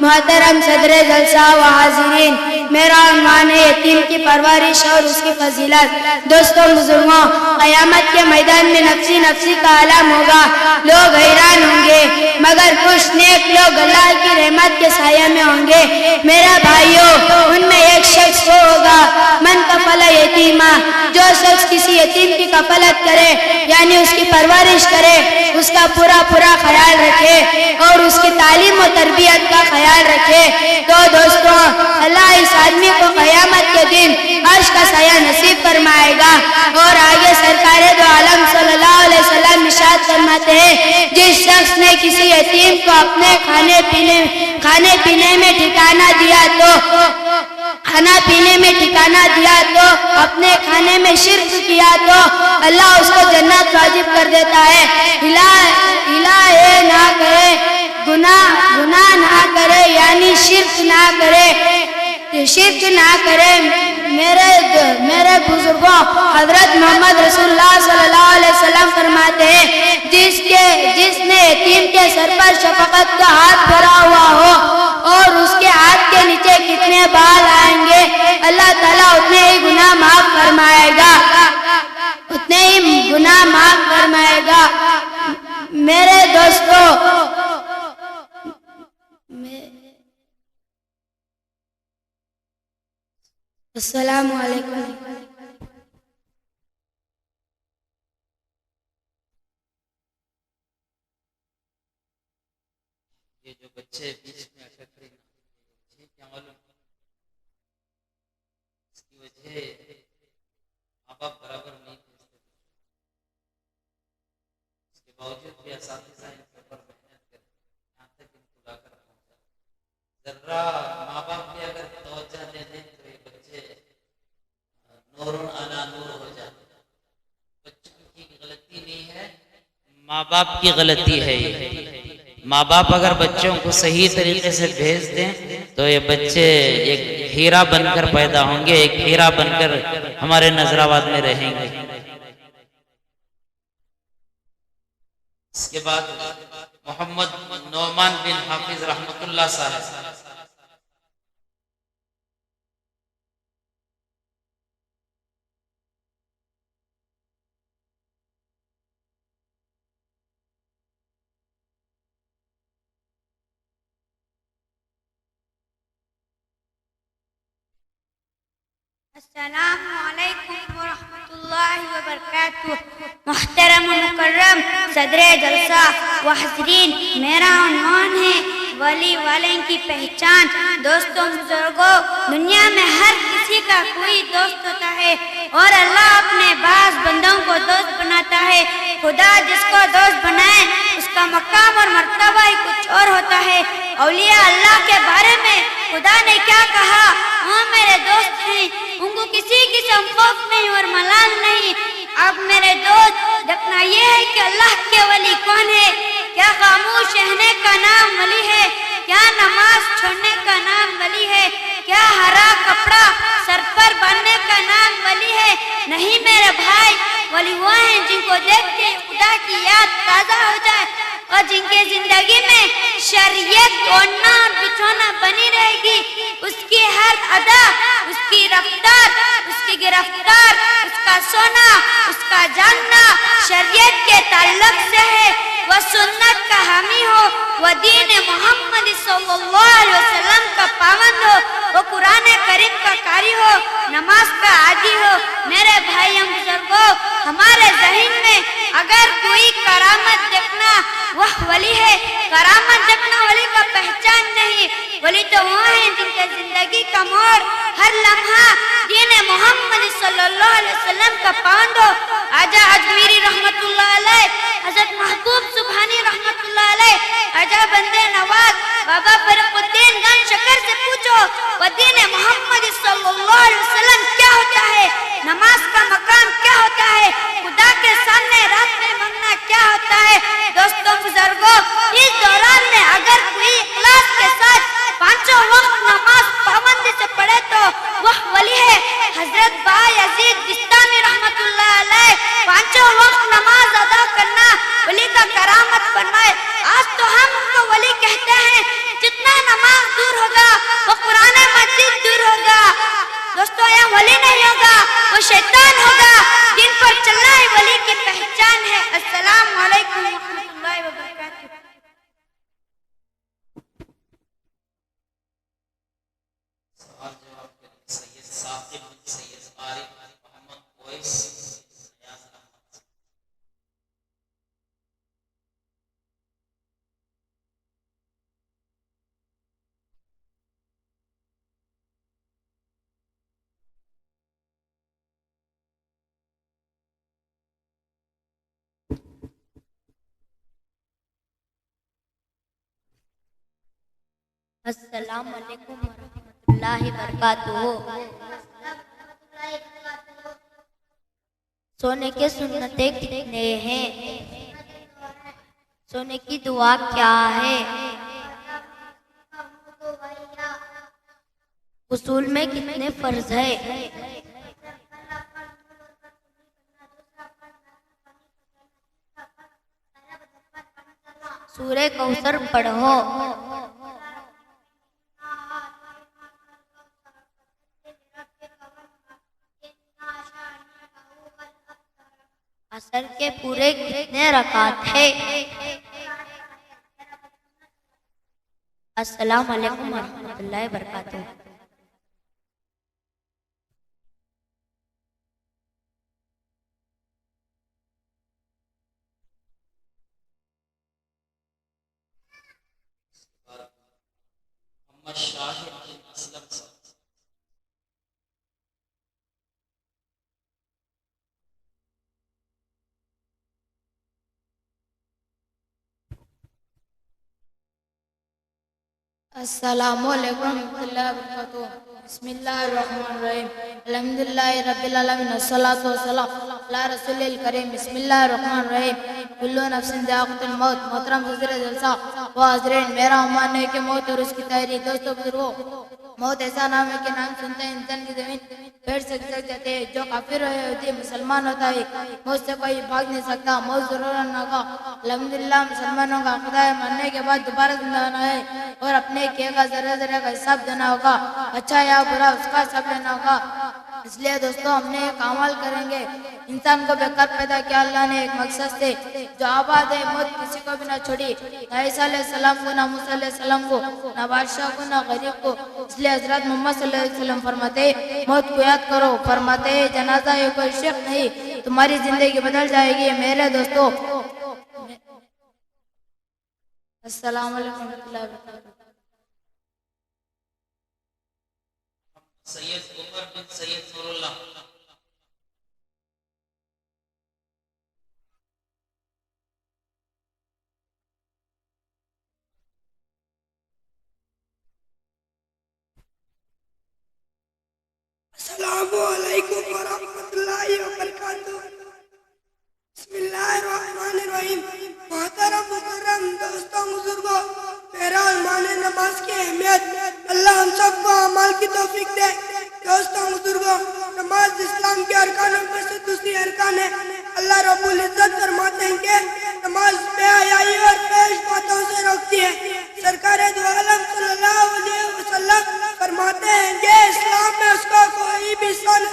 محترم صدر جلسہ و حاضرین، میرا عنوان ہے یتیم کی پرورش اور اس کی فضیلت. دوستوں بزرگوں، قیامت کے میدان میں نفسی نفسی کا عالم ہوگا. لوگ حیران ہوں گے مگر کچھ نیک لوگ اللہ کی رحمت کے سایہ میں ہوں گے. میرا بھائیوں، ان میں ایک شخص وہ ہوگا من کفل یتیما، جو شخص کسی یتیم کی کفالت کرے یعنی اس کی پرورش کرے، اس کا پورا خیال رکھے اور اس کی تعلیم و تربیت کا خیال رکھے. تو دوستوں، اللہ اس آدمی کو قیامت کے دن عرش کا سایہ نصیب فرمائے گا. اور آگے سرکار دو عالم صلی اللہ علیہ وسلم ارشاد فرماتے ہیں، جس شخص نے کسی یتیم کو اپنے کھانے پینے میں ٹھکانہ دیا تو اپنے کھانے میں شرک کیا تو اللہ اس کو جنت واجب کر دیتا ہے. الہ نہ کرے، گناہ نہ کرے یعنی شرک نہ کرے. میرے بزرگوں، حضرت محمد رسول اللہ صلی اللہ علیہ وسلم فرماتے ہیں، جس نے یتیم کے سر پر شفقت کا ہاتھ بھرا ہوا ہو اور اس کے ہاتھ کے نیچے کتنے بال آئیں گے، اللہ تعالیٰ اتنے ہی گناہ معاف فرمائے گا. میرے دوستوں، السلام علیکم. یہ جو بچے بیچ میں اکٹھے کیا معلوم، اس کی وجہ ماں باپ برابر نہیں بھیجتے، اس کے باوجود بھی اساتذہ ان کے اوپر محنت کرتے یہاں تک ان کو لا کر پہنچا. ذرا ماں باپ بھی اگر توجہ دے دیں تو یہ بچے نور علی نور ہو جاتے. بچوں کی غلطی نہیں ہے، ماں باپ کی غلطی ہے. یہ ماں باپ اگر بچوں کو صحیح طریقے سے بھیج دیں تو یہ بچے ایک ہیرا بن کر پیدا ہوں گے، ایک ہیرا بن کر ہمارے نظرآباد میں رہیں گے. اس کے بعد محمد نعمان بن حافظ رحمت اللہ صاحب. السلام علیکم ورحمۃ اللہ وبرکاتہ. محترم و مکرم صدر جلسہ و حاضرین، میرا عنوان ہے ولی والین کی پہچان. دوستوں بزرگوں، دنیا میں ہر کسی کا کوئی دوست ہوتا ہے اور اللہ اپنے بعض بندوں کو دوست بناتا ہے. خدا جس کو دوست بنائے اس کا مقام اور مرتبہ ہی کچھ اور ہوتا ہے. اولیاء اللہ کے بارے میں خدا نے کیا کہا؟ وہ میرے دوست ہیں، ان کو کسی قسم خوف نہیں اور ملال نہیں. اب میرے دوست دیکھنا یہ ہے کہ اللہ کے ولی کون ہے. کیا خاموش رہنے کا نام ولی ہے؟ کیا نماز چھوڑنے کا نام ولی ہے؟ کیا ہرا کپڑا سر پر باندھنے کا نام ولی ہے؟ نہیں میرے بھائی، ولی وہ ہیں جن کو دیکھ کے خدا کی یاد تازہ ہو جائے اور جن کے زندگی میں شریعت اوڑھنا اور بچھونا بنی رہے گی. اس کی ہر ادا، اس کی رفتار، اس کی گرفتار، اس کا سونا، اس کا جاننا شریعت کے تعلق سے ہے. وہ سنت کا حامی ہو، وہ دین محمد صلی اللہ علیہ وسلم کا پابند ہو، وہ قرآن کریم کا قاری ہو، نماز کا عادی ہو. میرے بھائیوں بزرگوں، ہمارے ذہن میں اگر کوئی کرامت دیکھنا وہ ولی ہے. کرامت دیکھنا ولی کا پہچان نہیں. ولی تو وہ ہیں جن کے زندگی کا موڑ، ہر لمحہ دین محمد صلی اللہ علیہ وسلم کا پابند ہو. آجا اجمیری رحمت اللہ علیہ، حضرت محبوب سبحانی رحمت اللہ علیہ، آجا بندے نواز بابا فرق الدین گن شکر سے پوچھو وہ دین محمد صلی اللہ علیہ وسلم کیا ہوتا ہے، نماز کا مقام کیا ہوتا ہے، خدا کے سامنے رات میں مانگنا کیا ہوتا ہے. دوستوں بزرگوں، اس دوران میں اگر کوئی اخلاص کے ساتھ 5 وقت نماز پابندی سے پڑھے تو وہ ولی ہے. حضرت وہ شیطان ہوگا جن پر چلنا ہی ولی کی پہچان ہے۔ السلام علیکم ورحمۃ اللہ وبرکاتہ۔ سوال جواب کے لیے سید ثاقب بن سید عارف محمد اویس نیاز احمد۔ السلام علیکم ورحمۃ اللہ وبرکاتہ۔ سونے کے سنتیں کتنے ہیں؟ سونے کی دعا کیا ہے؟ اصول میں کتنے فرض ہے؟ سورہ کوثر پڑھو۔ عصر کے پورے کتنے رکعت ہے؟ السلام علیکم ورحمۃ اللہ وبرکاتہ۔ محمد شاہد بن اسلم صاحب۔ السلام علیکم ورحمۃ اللہ وبرکاتہ۔ بسم اللہ الرحمن الرحیم، الحمدللہ رب العالمین، والصلاۃ والسلام علی رسول الکریم۔ بسم اللہ الرحمن الرحیم، کل نفس ذائقۃ الموت۔ محترم صدر جلسہ و حاضرین، میرا عنوان ہے کہ موت اور اس کی تیاری۔ دوستو بزرگوں، موت ایسا نام ہے کہ نام سنتے ہیں انسان کی زمین پیڑ سے گزر جاتے ہیں۔ جو کافر ہے یہودی مسلمان ہوتا ہے، موت سے کوئی بھاگ نہیں سکتا، موت ضرور آنا ہوگا۔ الحمدللہ مسلمانوں کا خدا ہے، مرنے کے بعد دوبارہ زندہ ہونا ہے اور اپنے کیے کا ذرہ ذرہ کا حساب دینا ہوگا، اچھا یا برا اس کا حساب لینا ہوگا۔ اس لیے دوستو ہم نے ایک عمل کریں گے۔ انسان کو بے کر پیدا کیا اللہ نے ایک مقصد سے، جو آباد ہے، موت کسی کو بھی نہ چھوڑی، نہ عیسیٰ علیہ السلام کو، نہ موسیٰ علیہ السلام کو، نہ بادشاہ کو، نہ غریب کو۔ اس لیے حضرت محمد صلی اللہ علیہ وسلم فرماتے موت کو یاد کرو، فرماتے جنازہ یہ کوئی شک نہیں، تمہاری زندگی بدل جائے گی۔ میرے دوستو السلام علیکم ورحمۃ اللہ وبرکاتہ۔ سید عمر بن سید نور اللہ۔ السلام علیکم ورحمۃ اللہ وبرکاتہ۔ بسم اللہ الرحمن الرحیم، محترم مکرم دوستوں بزرگوں، میرا عنوان ہے نماز کی اہمیت۔ اللہ ہم سب کو اعمال کی توفیق دے۔ دوستوں بزرگوں، نماز اسلام کے ارکانوں میں سے دوسری ارکان ہے۔ اللہ رب العزت فرماتے ہیں کہ نماز بے حیائی اور پیش باتوں سے روکتی ہے۔ سرکار دو عالم صلی اللہ علیہ وسلم فرماتے ہیں کہ اسلام میں اس کا کوئی بھی انسان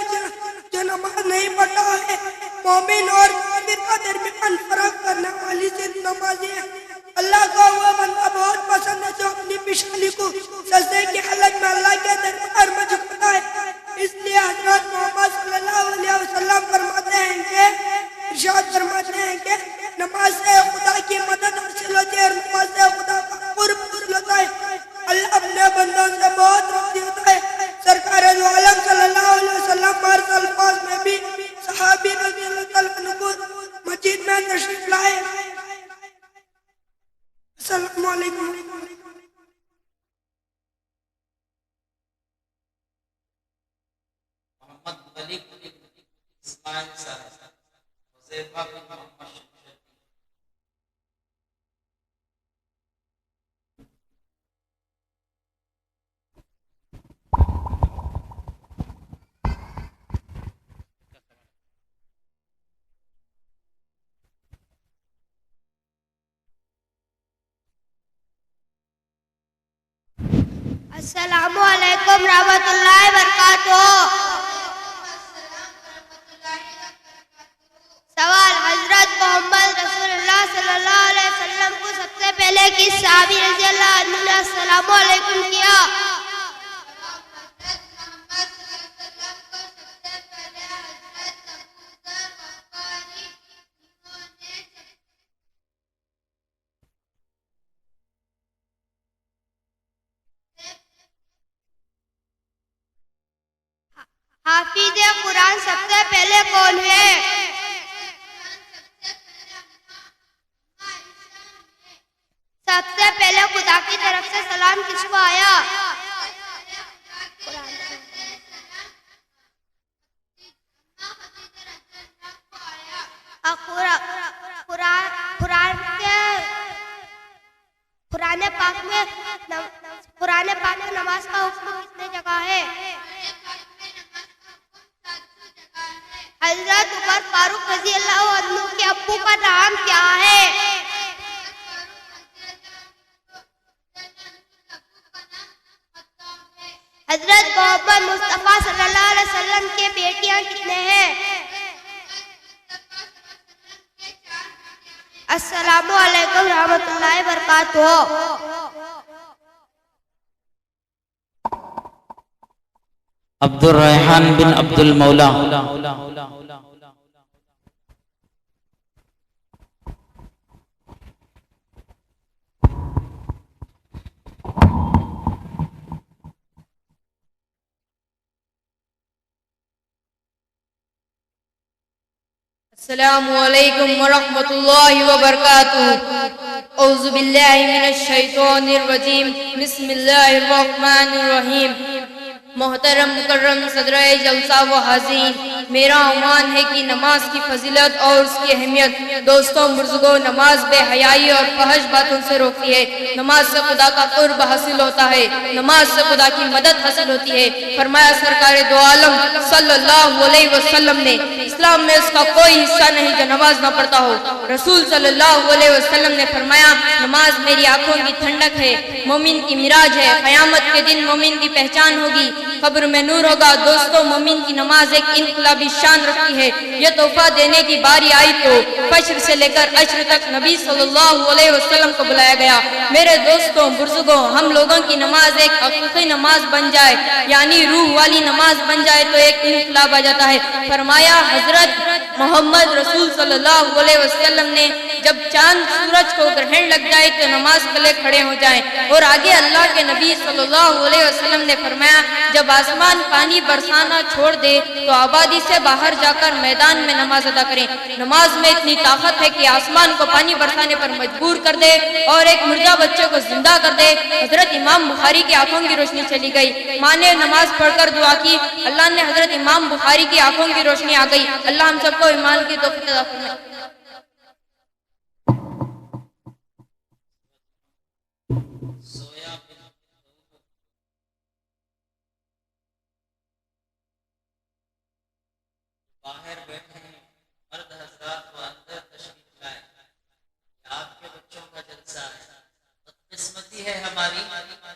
جو نماز نہیں پڑھتا ہے، مومن اور کافر کا درمیان فرق کرنے والی صرف نمازی ہے۔ اللہ کو وہ بندہ بہت پسند ہے جو اپنی پیشانی کو سجدے کی حالت میں اللہ کے دربار میں جھکاتا ہے۔ اس لیے حضرت محمد صلی اللہ علیہ وسلم فرماتے ہیں کہ ارشاد فرماتے ہیں کہ نماز سے خدا کی مدد حاصل ہوتی ہے اور نماز سے خدا کا قرب حاصل ہوتا ہے۔ اللہ اپنے بندوں سے بہت راضی ہوتا ہے۔ سرکار دو عالم صلی اللہ علیہ وسلم مرض الفاظ میں بھی صحابی رضی اللہ تعالیٰ عنہ کو مسجد میں تشریف لائے۔ السلام علیکم۔ محمد ملک بن اسماعیل صاحب، حذیفہ بن محمد شمشدی۔ السلام علیکم رحمۃ اللہ وبرکاتہ۔ پہلے کہ صحابی رضی اللہ عنہ نے السلام علیکم کیا؟ حافظ قرآن سب سے پہلے کون ہے؟ سب سے پہلے خدا کی طرف سے سلام کس کو آیا؟ قرآن پاک میں نماز کا حکم کتنے جگہ ہے؟ حضرت عمر فاروق رضی اللہ عنہ کے ابو کا نام کیا ہے؟ حضرت محمد مصطفیٰ صلی اللہ علیہ وسلم کے بیٹیاں کتنے ہیں؟ السلام علیکم ورحمۃ اللہ وبرکاتہ۔ عبد الرحمن بن عبد المولا۔ السلام علیکم ورحمۃ اللہ وبرکاتہ۔ اعوذ باللہ من الشیطان الرجیم، بسم اللہ الرحمن الرحیم۔ محترم مکرم صدر جلسہ و حاضرین، میرا عنوان ہے کہ نماز کی فضیلت اور اس کی اہمیت۔ دوستوں بزرگوں، نماز بے حیائی اور فحش باتوں سے روکتی ہے۔ نماز سے خدا کا قرب حاصل ہوتا ہے، نماز سے خدا کی مدد حاصل ہوتی ہے۔ فرمایا سرکار دو عالم صلی اللہ علیہ وسلم نے، اسلام میں اس کا کوئی حصہ نہیں جو نماز نہ پڑھتا ہو۔ رسول صلی اللہ علیہ وسلم نے فرمایا نماز میری آنکھوں کی ٹھنڈک ہے، مومن کی معراج ہے۔ قیامت کے دن مومن کی پہچان ہوگی، قبر میں نور ہوگا۔ دوستوں مومن کی نماز ایک انقلابی شان رکھتی ہے۔ یہ تحفہ دینے کی باری آئی تو فجر سے لے کر عشر تک نبی صلی اللہ علیہ وسلم کو بلایا گیا۔ میرے دوستوں بزرگوں، ہم لوگوں کی نماز ایک حقیقی نماز بن جائے، یعنی روح والی نماز بن جائے تو ایک انقلاب آ جاتا ہے۔ فرمایا حضرت محمد رسول صلی اللہ علیہ وسلم نے جب چاند سورج کو گرہن لگ جائے تو نماز کے لیے کھڑے ہو جائیں۔ اور آگے اللہ کے نبی صلی اللہ علیہ وسلم نے فرمایا جب آسمان پانی برسانا چھوڑ دے تو آبادی سے باہر جا کر میدان میں نماز ادا کریں۔ نماز میں اتنی طاقت ہے کہ آسمان کو پانی برسانے پر مجبور کر دے اور ایک مردہ بچے کو زندہ کر دے۔ حضرت امام بخاری کی آنکھوں کی روشنی چلی گئی، ماں نے نماز پڑھ کر دعا کی، اللہ نے حضرت امام بخاری کی آنکھوں کی روشنی آ گئی۔ اللہ ہم سب کو ایمان کی توفیق عطا فرمائے۔ باہر بیٹھے ہیں مرد حضرات کو اندر تشریف لائیں، آپ کے بچوں کا جلسہ ہے۔ قسمتی ہے ہماری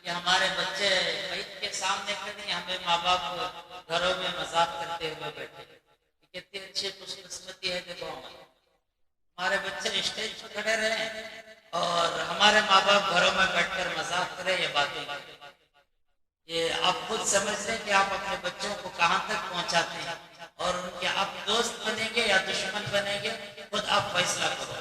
کہ ہمارے بچے عید کے سامنے کھڑے، ہمیں ماں باپ گھروں میں مذاق کرتے ہوئے بیٹھے۔ کتنی اچھی خوش قسمتی ہے کہ ہمارے بچے اسٹیج پر کھڑے رہے اور ہمارے ماں باپ گھروں میں بیٹھ کر مذاق کرے، یہ باتیں کریں۔ یہ آپ خود سمجھ لیں کہ آپ اپنے بچوں کو کہاں تک پہنچاتے ہیں اور ان کے آپ دوست بنیں گے یا دشمن بنیں گے، خود آپ فیصلہ کرو۔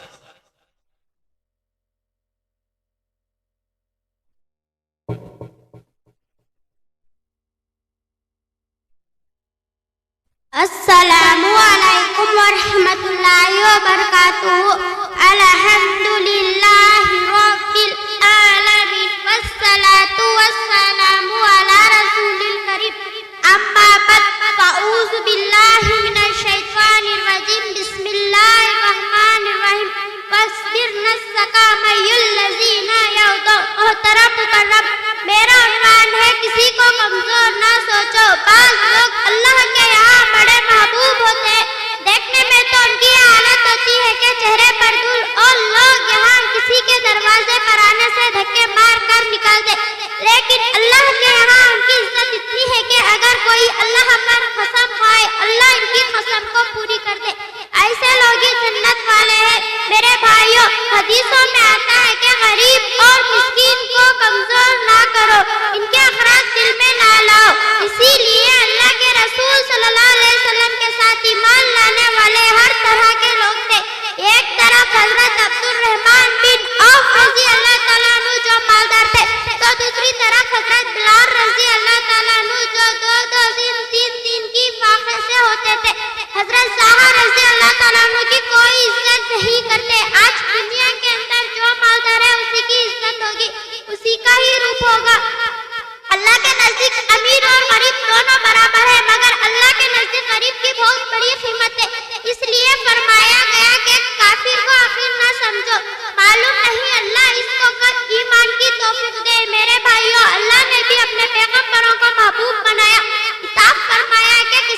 السلام علیکم ورحمۃ اللہ وبرکاتہ۔ الحمدللہ رب العالمین والصلاة والسلام علی رسول الکریم، اما بعد فاعوذ باللہ من الشیطان الرجیم، بسم اللہ الرحمن الرحیم، واصبر نفسک مع الذین یدعون۔ محترم مکرم، میرا عنوان ہے کسی کو کمزور نہ سوچو۔ بعض لوگ اللہ کے یہاں بڑے محبوب ہوتے ہیں، دیکھنے میں تو ان کی حالت ہوتی ہے کہ چہرے پر دھول، اور لوگ یہاں کسی کے دروازے پر آنے سے دھکے مار کر نکال دے، لیکن اللہ کے یہاں ان کی عزت اتنی ہے کہ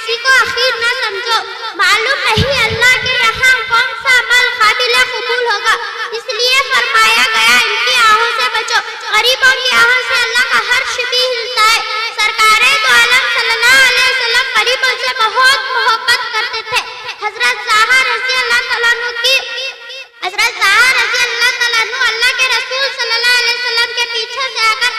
اسی کو اخیر نہ سمجھو. معلوم نہیں اللہ کے یہاں کون سا عمل قابل قبول ہوگا، اس لیے فرمایا گیا ان کی آہوں سے بچو. غریبوں کی آہوں سے اللہ کا عرش بھی ہلتا ہے. سرکار دو عالم صلی اللہ علیہ وسلم غریبوں سے بہت محبت کرتے تھے. حضرت زہرا رضی اللہ تعالیٰ عنہ اللہ کے رسول صلی اللہ علیہ وسلم کے پیچھے سے آ کر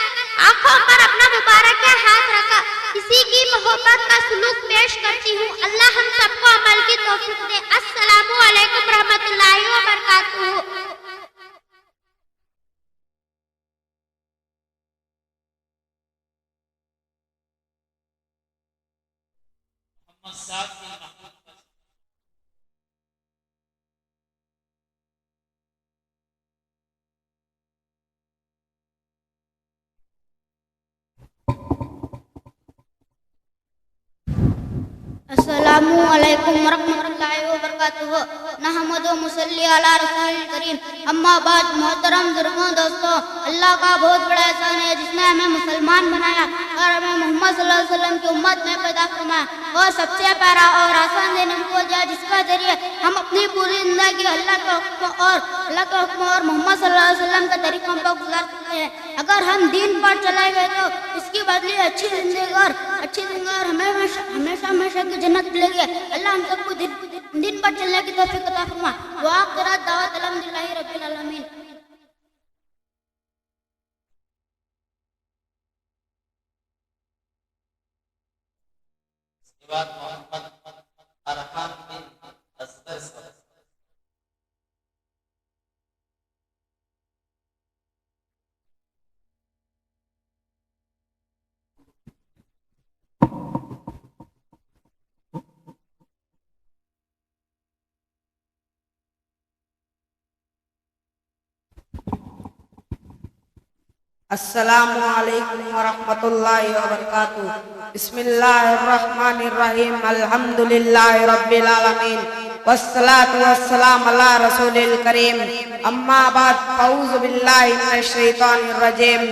آنکھوں پر اپنا مبارک ہاتھ رکھا. اسی کی محبت کا سلوک پیش کرتی ہوں. اللہ ہم سب کو عمل کی توفیق دے. السلام علیکم رحمۃ اللہ وبرکاتہ. السلام علیکم ورحمۃ اللہ وبرکاتہ. نحمد و نصلی علی رسول الکریم. اما بعد محترم بزرگوں دوستوں، اللہ کا بہت بڑا احسان ہے جس نے ہمیں مسلمان بنایا اور ہمیں محمد صلی اللہ علیہ وسلم کی امت میں پیدا فرمایا اور سب سے پیارا اور آسان دین ہم کو دیا جس کا ذریعے ہم اپنی پوری زندگی اللہ کے حکم اور محمد صلی اللہ علیہ وسلم کے طریقوں پر گزار سکتے ہیں. اگر ہم دین پر چلے گئے تو اس کی بدلی اچھی زندگی اور ہمیشہ کی جنت ملے گی. اللہ ہم سب کو دین پر چلنے کی توفیق عطا فرما. وآخرت دعوت الحمدللہ رب العالمین. السلام علیکم ورحمۃ اللہ وبرکاتہ. بسم اللہ الرحمن الرحیم. الحمدللہ رب العالمین والصلاة والسلام علی رسول الکریم. اما بعد اعوذ باللہ من الشیطان الرجیم.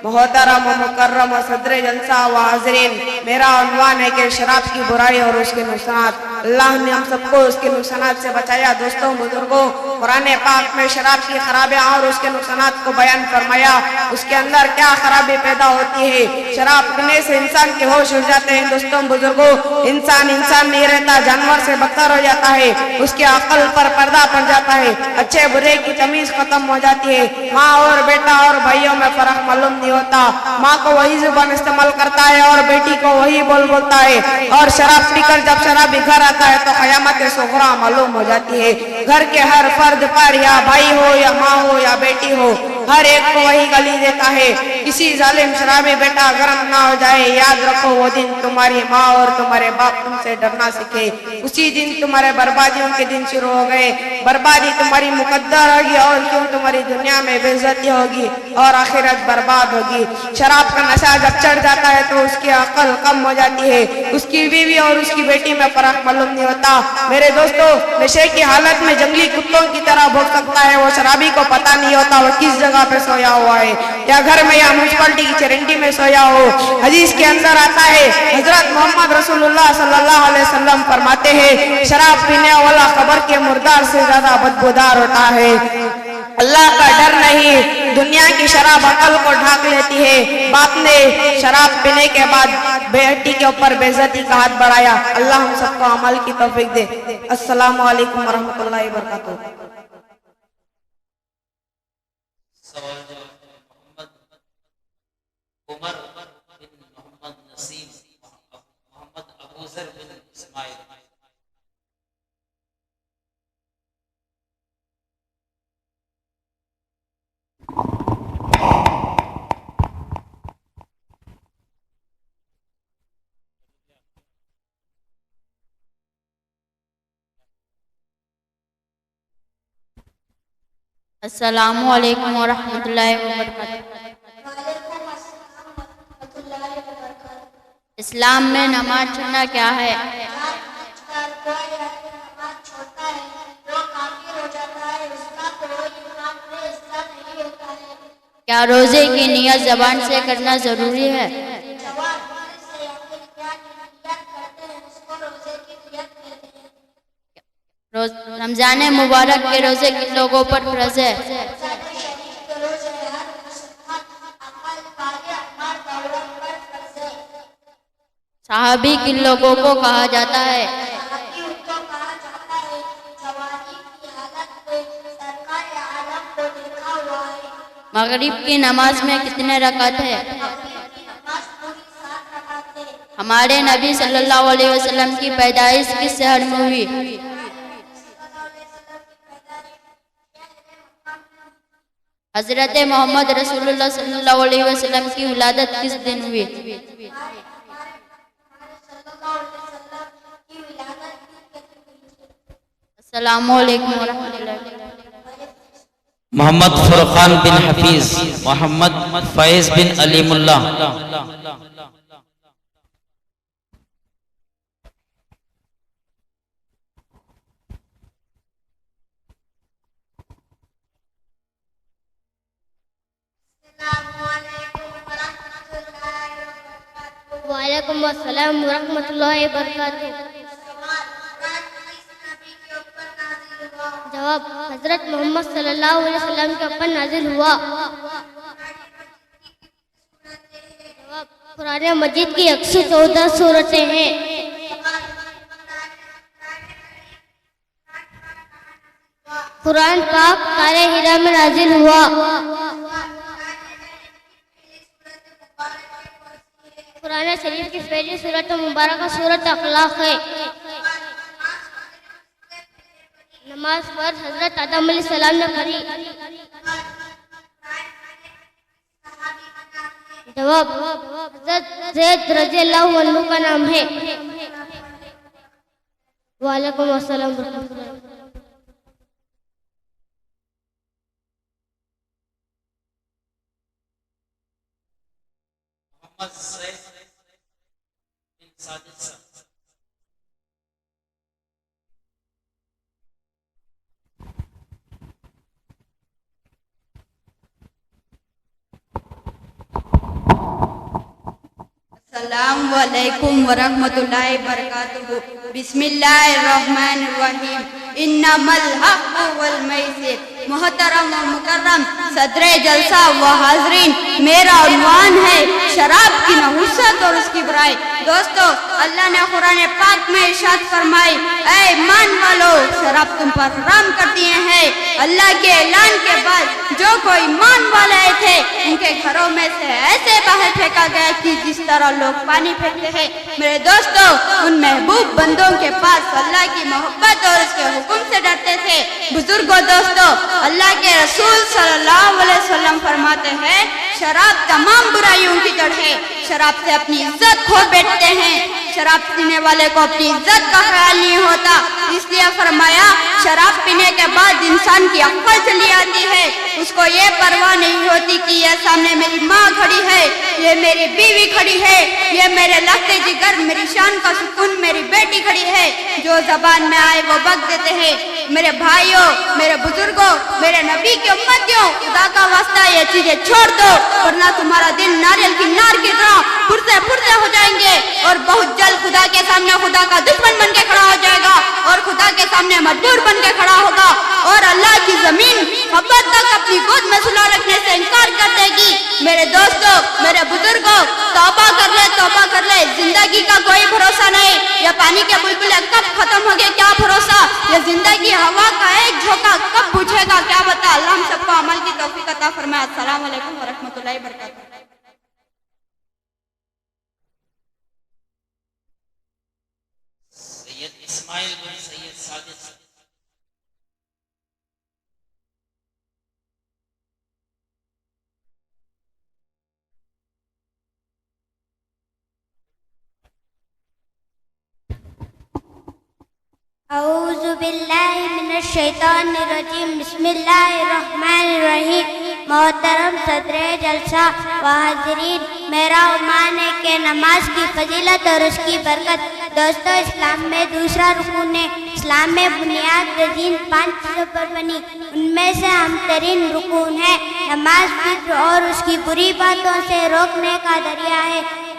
محترم و مکرم و صدر جلسہ و حاضرین، میرا عنوان ہے کہ شراب کی برائی اور اس کے نقصانات. اللہ نے ہم سب کو اس کے نقصانات سے بچایا. دوستوں بزرگوں، قرآن پاک میں شراب کی خرابیاں اور اس کے نقصانات کو بیان فرمایا. اس کے اندر کیا خرابی پیدا ہوتی ہے. شراب پینے سے انسان کے ہوش اڑ جاتے ہیں. دوستوں بزرگوں، انسان نہیں رہتا، جانور سے بدتر ہو جاتا ہے. اس کے عقل پر پردہ پڑ جاتا ہے. اچھے برے کی تمیز ختم ہو جاتی ہے. ماں اور بیٹا اور بھائیوں میں فرق معلوم نہیں ہوتا. ماں کو وہی زبان استعمال کرتا ہے اور بیٹی کو وہی بولتا ہے. اور شراب پی کر جب شرابی گھر آتا ہے تو قیامت صغریٰ معلوم ہو جاتی ہے. گھر کے ہر فرد پر، یا بھائی ہو یا ماں ہو یا بیٹی ہو، ہر ایک کو وہی گالی دیتا ہے. کسی ظالم شرابی بیٹا گرم نہ ہو جائے. یاد رکھو وہ دن تمہاری ماں اور تمہارے باپ تم سے ڈرنا سیکھے. اسی دن تمہارے بربادیوں کے دن شروع ہو گئے. بربادی تمہاری مقدر ہوگی اور کیوں تمہاری دنیا میں بے عزتی ہوگی اور آخرت برباد ہوگی. شراب کا نشہ جب چڑھ جاتا ہے تو اس کی عقل کم ہو جاتی ہے. اس کی بیوی اور اس کی بیٹی میں فرق معلوم نہیں ہوتا. میرے دوستو، نشے کی حالت میں جنگلی کتوں کی طرح بھوک سکتا ہے. وہ شرابی کو پتہ نہیں ہوتا وہ کس جگہ پہ سویا ہوا ہے، یا گھر میں یا میونسپلٹی کی چرنڈی میں سویا ہو. حدیث کے اندر آتا ہے، حضرت محمد رسول اللہ صلی اللہ علیہ وسلم فرماتے ہیں، شراب پینے والا قبر کے مردار سے زیادہ بدبودار ہوتا ہے. اللہ کا ڈر نہیں. دنیا کی شراب عقل کو ڈھانک لیتی ہے. باپ نے شراب پینے کے بعد بیٹی کے اوپر بے عزتی کا ہاتھ بڑھایا. اللہ ہم سب کو عمل کی توفیق دے. السلام علیکم ورحمۃ اللہ وبرکاتہ. محمد عمر بن محمد نسیم محمد ابوذر بن اسماعیل. السلام علیکم ورحمۃ اللہ وبرکاتہ. اسلام میں نماز چھوڑنا کیا ہے؟ کیا روزے کی نیت زبان سے کرنا ضروری ہے؟ رمضان مبارک کے روزے کن لوگوں پر فرض ہے؟ صحابی کن لوگوں کو کہا جاتا ہے؟ مغرب کی نماز میں کتنے رکعت ہے؟ ہمارے نبی صلی اللہ علیہ وسلم کی پیدائش کس شہر میں ہوئی؟ حضرت محمد رسول اللہ صلی اللہ علیہ وسلم کی ولادت کس دن ہوئی؟ السلام علیکم ورحمۃ اللہ۔ محمد فرقان بن حفیظ، محمد فیض بن علیم اللہ۔ وعلیکم السلام ورحمۃ اللہ وبرکاتہ۔ جواب، حضرت محمد صلی اللہ علیہ وسلم کے اوپر نازل ہوا۔ جواب، قرآن مجید کی 114 سورتیں ہیں۔ قرآن پاک غار حرا میں نازل ہوا۔ قرآن شریف کی پہلی سورت مبارکہ سورت اخلاق ہے۔ نماز فرض حضرت آدم علیہ السلام نے پڑھی۔ جواب، حضرت زید رضی اللہ عنہ کا نام ہے۔ وعلیکم السلام ورحمۃ اللہ۔ السلام علیکم ورحمۃ اللہ وبرکاتہ۔ بسم اللہ الرحمن الرحیم۔ انما الحق والمیسر۔ محترم و مکرم صدر جلسہ و حاضرین، میرا عنوان ہے شراب کی نحوست اور اس کی برائی۔ دوستو، اللہ نے قرآن پاک میں ارشاد فرمائی، اے ایمان والو، شراب تم پر حرام کر دیے ہیں۔ اللہ کے اعلان کے بعد جو کوئی ایمان والے تھے ان کے گھروں میں سے ایسے باہر پھینکا گیا کہ جس طرح لوگ پانی پھینکتے ہیں۔ میرے دوستو، ان محبوب بندوں کے پاس اللہ کی محبت اور اس کے حکم سے ڈرتے تھے۔ بزرگوں، دوستو، اللہ کے رسول صلی اللہ علیہ وسلم فرماتے ہیں، شراب تمام برائیوں کی جڑ ہے۔ شراب سے اپنی عزت کھو بیٹھتے ہیں۔ شراب پینے والے کو اپنی عزت کا خیال نہیں ہوتا، اس لیے فرمایا شراب پینے کے بعد انسان کی عقل چلی آتی ہے، اس کو یہ پرواہ نہیں ہوتی کہ یہ سامنے میری ماں کھڑی ہے، یہ میری بیوی کھڑی ہے، یہ میرے لختے جگر، میری شان کا سکون میری بیٹی کھڑی ہے۔ جو زبان میں آئے وہ بک دیتے ہیں۔ میرے بھائیوں، میرے بزرگوں، میرے نبی کی امتیوں، خدا کا واسطہ یہ چیزیں چھوڑ دو، ورنہ تمہارا دل ناریل کی نار کی طرح پھرتے پھرتے ہو جائیں گے، اور بہت جلد خدا کے سامنے خدا کا دشمن بن کے کھڑا ہو جائے گا، اور خدا کے سامنے مجبور بن کے کھڑا ہوگا، اور اللہ کی زمین ابد تک اپنی گود میں سلا رکھنے سے انکار کر دے گی۔ میرے دوستوں، میرے بزرگوں، توبہ کر لے، زندگی کا کوئی بھروسہ نہیں۔ یہ پانی کے بلبلے کب ختم ہو گئے، کیا بھروسہ؟ یہ زندگی ہوا کا ایک جھونکا کب بجھے گا، کیا بتا؟ اللہ ہم سب کو عمل کی توفیق عطا فرمائے۔ السلام علیکم ورحمۃ اللہ وبرکاتہ۔ سید اسماعیل بن سید صادق۔ اعوذ باللہ من الشیطان الرجیم، بسم اللہ الرحمن الرحیم۔ محترم صدر جلسہ و حاضرین، میرا عنوان ہے کہ نماز کی فضیلت اور اس کی برکت۔ دوستو، اسلام میں دوسرا رکن ہے۔ اسلام میں بنیاد دین 5 چیزوں پر بنی، ان میں سے اہم ترین رکن ہے نماز، فکر اور اس کی بری باتوں سے روکنے کا ذریعہ ہے۔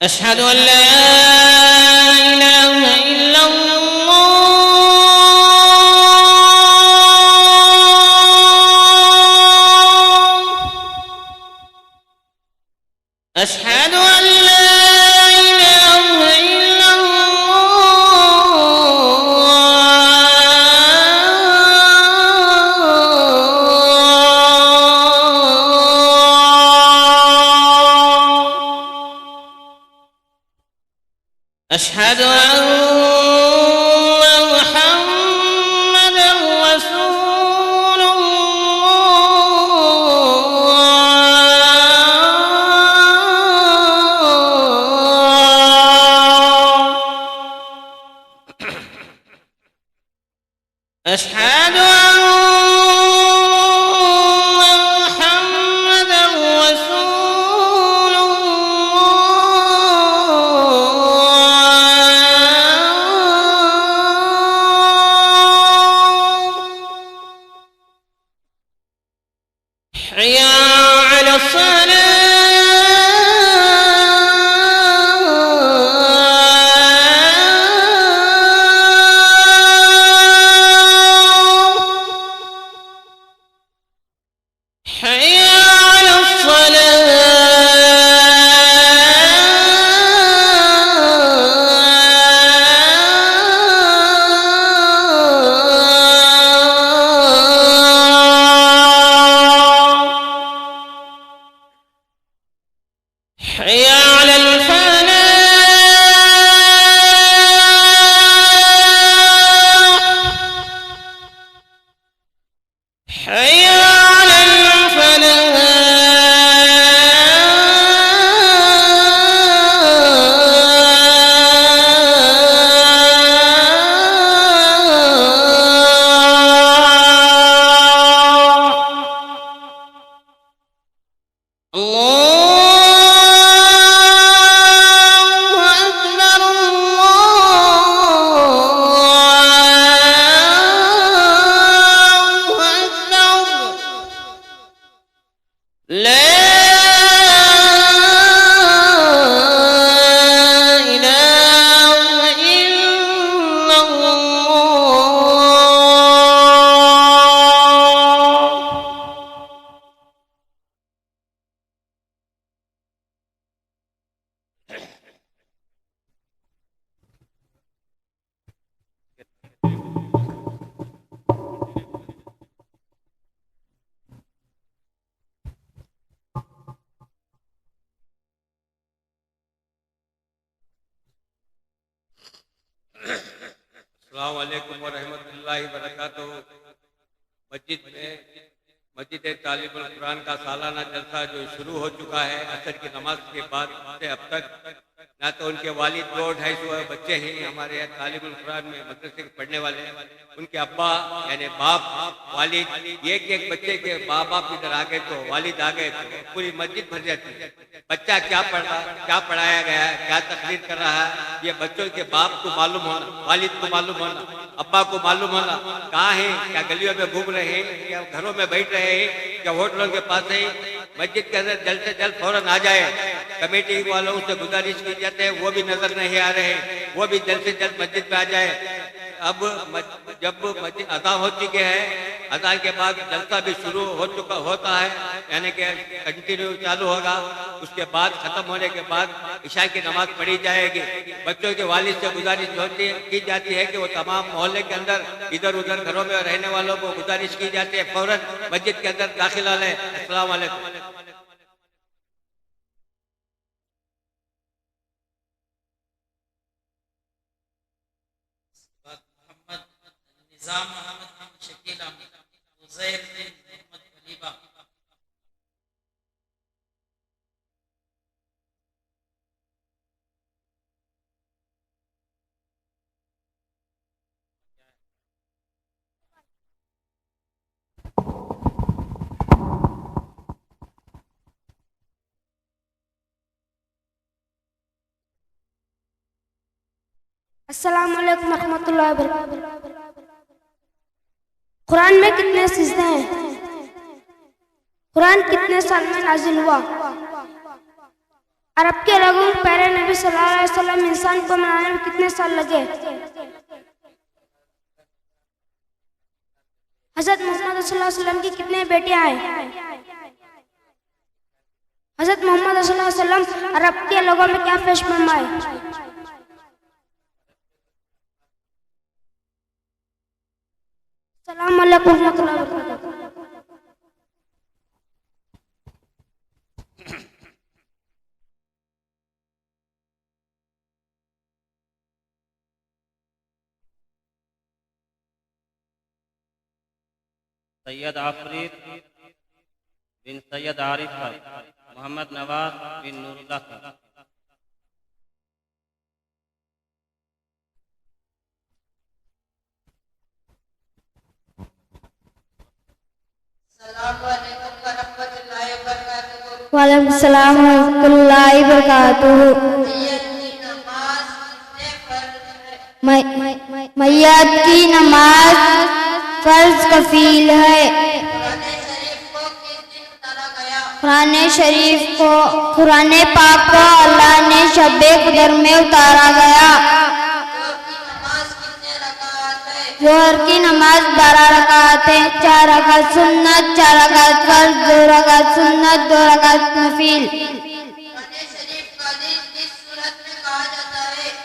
أشهد أن لا إله إلا الله أشهد أن لا إله إلا أشهد أن محمدًا رسول الله أشهد أن محمدًا رسول حي على الصلاة حي على حي على الفلاح حي على الفلاح الله أكبر الله أكبر لا السلام علیکم ورحمۃ اللہ وبرکاتہ. مسجد طالب القرآن کا سالانہ جلسہ جو شروع ہو چکا ہے عصر کی نماز کے بعد سے اب تک، نہ تو ان کے والد 200-250 بچے ہیں ہمارے یہاں طالب القرآن میں مدرسے کے پڑھنے والے، ان کے ابا یعنی باپ والد ایک بچے کے باپ ادھر آ گئے تو والد آ گئے تو پوری مسجد بھر جاتی ہے. بچہ کیا پڑھ رہا، کیا پڑھایا گیا ہے، کیا تقریر کر رہا ہے، یہ بچوں کے باپ کو معلوم ہونا، والد کو معلوم ہونا، ابا کو معلوم ہونا کہاں ہیں، کیا گلیوں میں گھوم رہے ہیں، کیا گھروں میں بیٹھ رہے ہیں، کیا ہوٹلوں کے پاس ہیں. مسجد کے اندر جلد سے جلد فوراً آ جائے. کمیٹی والوں سے گزارش کی جاتے ہیں، وہ بھی نظر نہیں آ رہے، وہ بھی جلد سے جلد مسجد پہ آ جائے. اب جب مسجد اذان ہو چکے ہیں، اذان کے بعد جلسہ بھی شروع ہوتا ہے، یعنی کہ کنٹینیو چالو ہوگا. اس کے بعد ختم ہونے کے بعد عشاء کی نماز پڑھی جائے گی. بچوں کے والد سے گزارش کی جاتی ہے کہ وہ تمام محلے کے اندر ادھر ادھر گھروں میں رہنے والوں کو گزارش کی جاتی ہے فوراً مسجد کے اندر داخل ہو لیں. السلام علیکم. نظام محمد بن شکیل احمد، عزیر بن محمد خلیبہ. السلام علیکم ورحمۃ اللہ وبرکاتہ. قرآن میں کتنے سجدے ہیں؟ قرآن کتنے سال میں نازل ہوا؟ عرب کے لوگوں کو پیارے نبی صلی اللہ علیہ وسلم انسان کو بنانے میں کتنے سال لگے؟ حضرت محمد صلی اللہ علیہ وسلم کی کتنے بیٹیاں ہیں؟ حضرت محمد صلی اللہ علیہ وسلم عرب کے لوگوں میں کیا پیش فرمائے؟ السلام علیکم ورحمۃ اللہ وبرکاتہ. سید آفریت بن سید عارف صاحب، محمد نواز بن نور اللہ صاحب. السلام علیکم ورحمۃ اللہ وبرکاتہ. وعلیکم السلام ورحمۃ اللہ وبرکاتہ. میت کی نماز فرض کفیل ہے. قرآن پاک کو اللہ نے شب قدر میں اتارا گیا. ظہر کی نماز 12 رکعت ہے، 4 رکعت سنت، 4 رکعت فرض، 2 رکعت سنت، 2 رکعت نفل.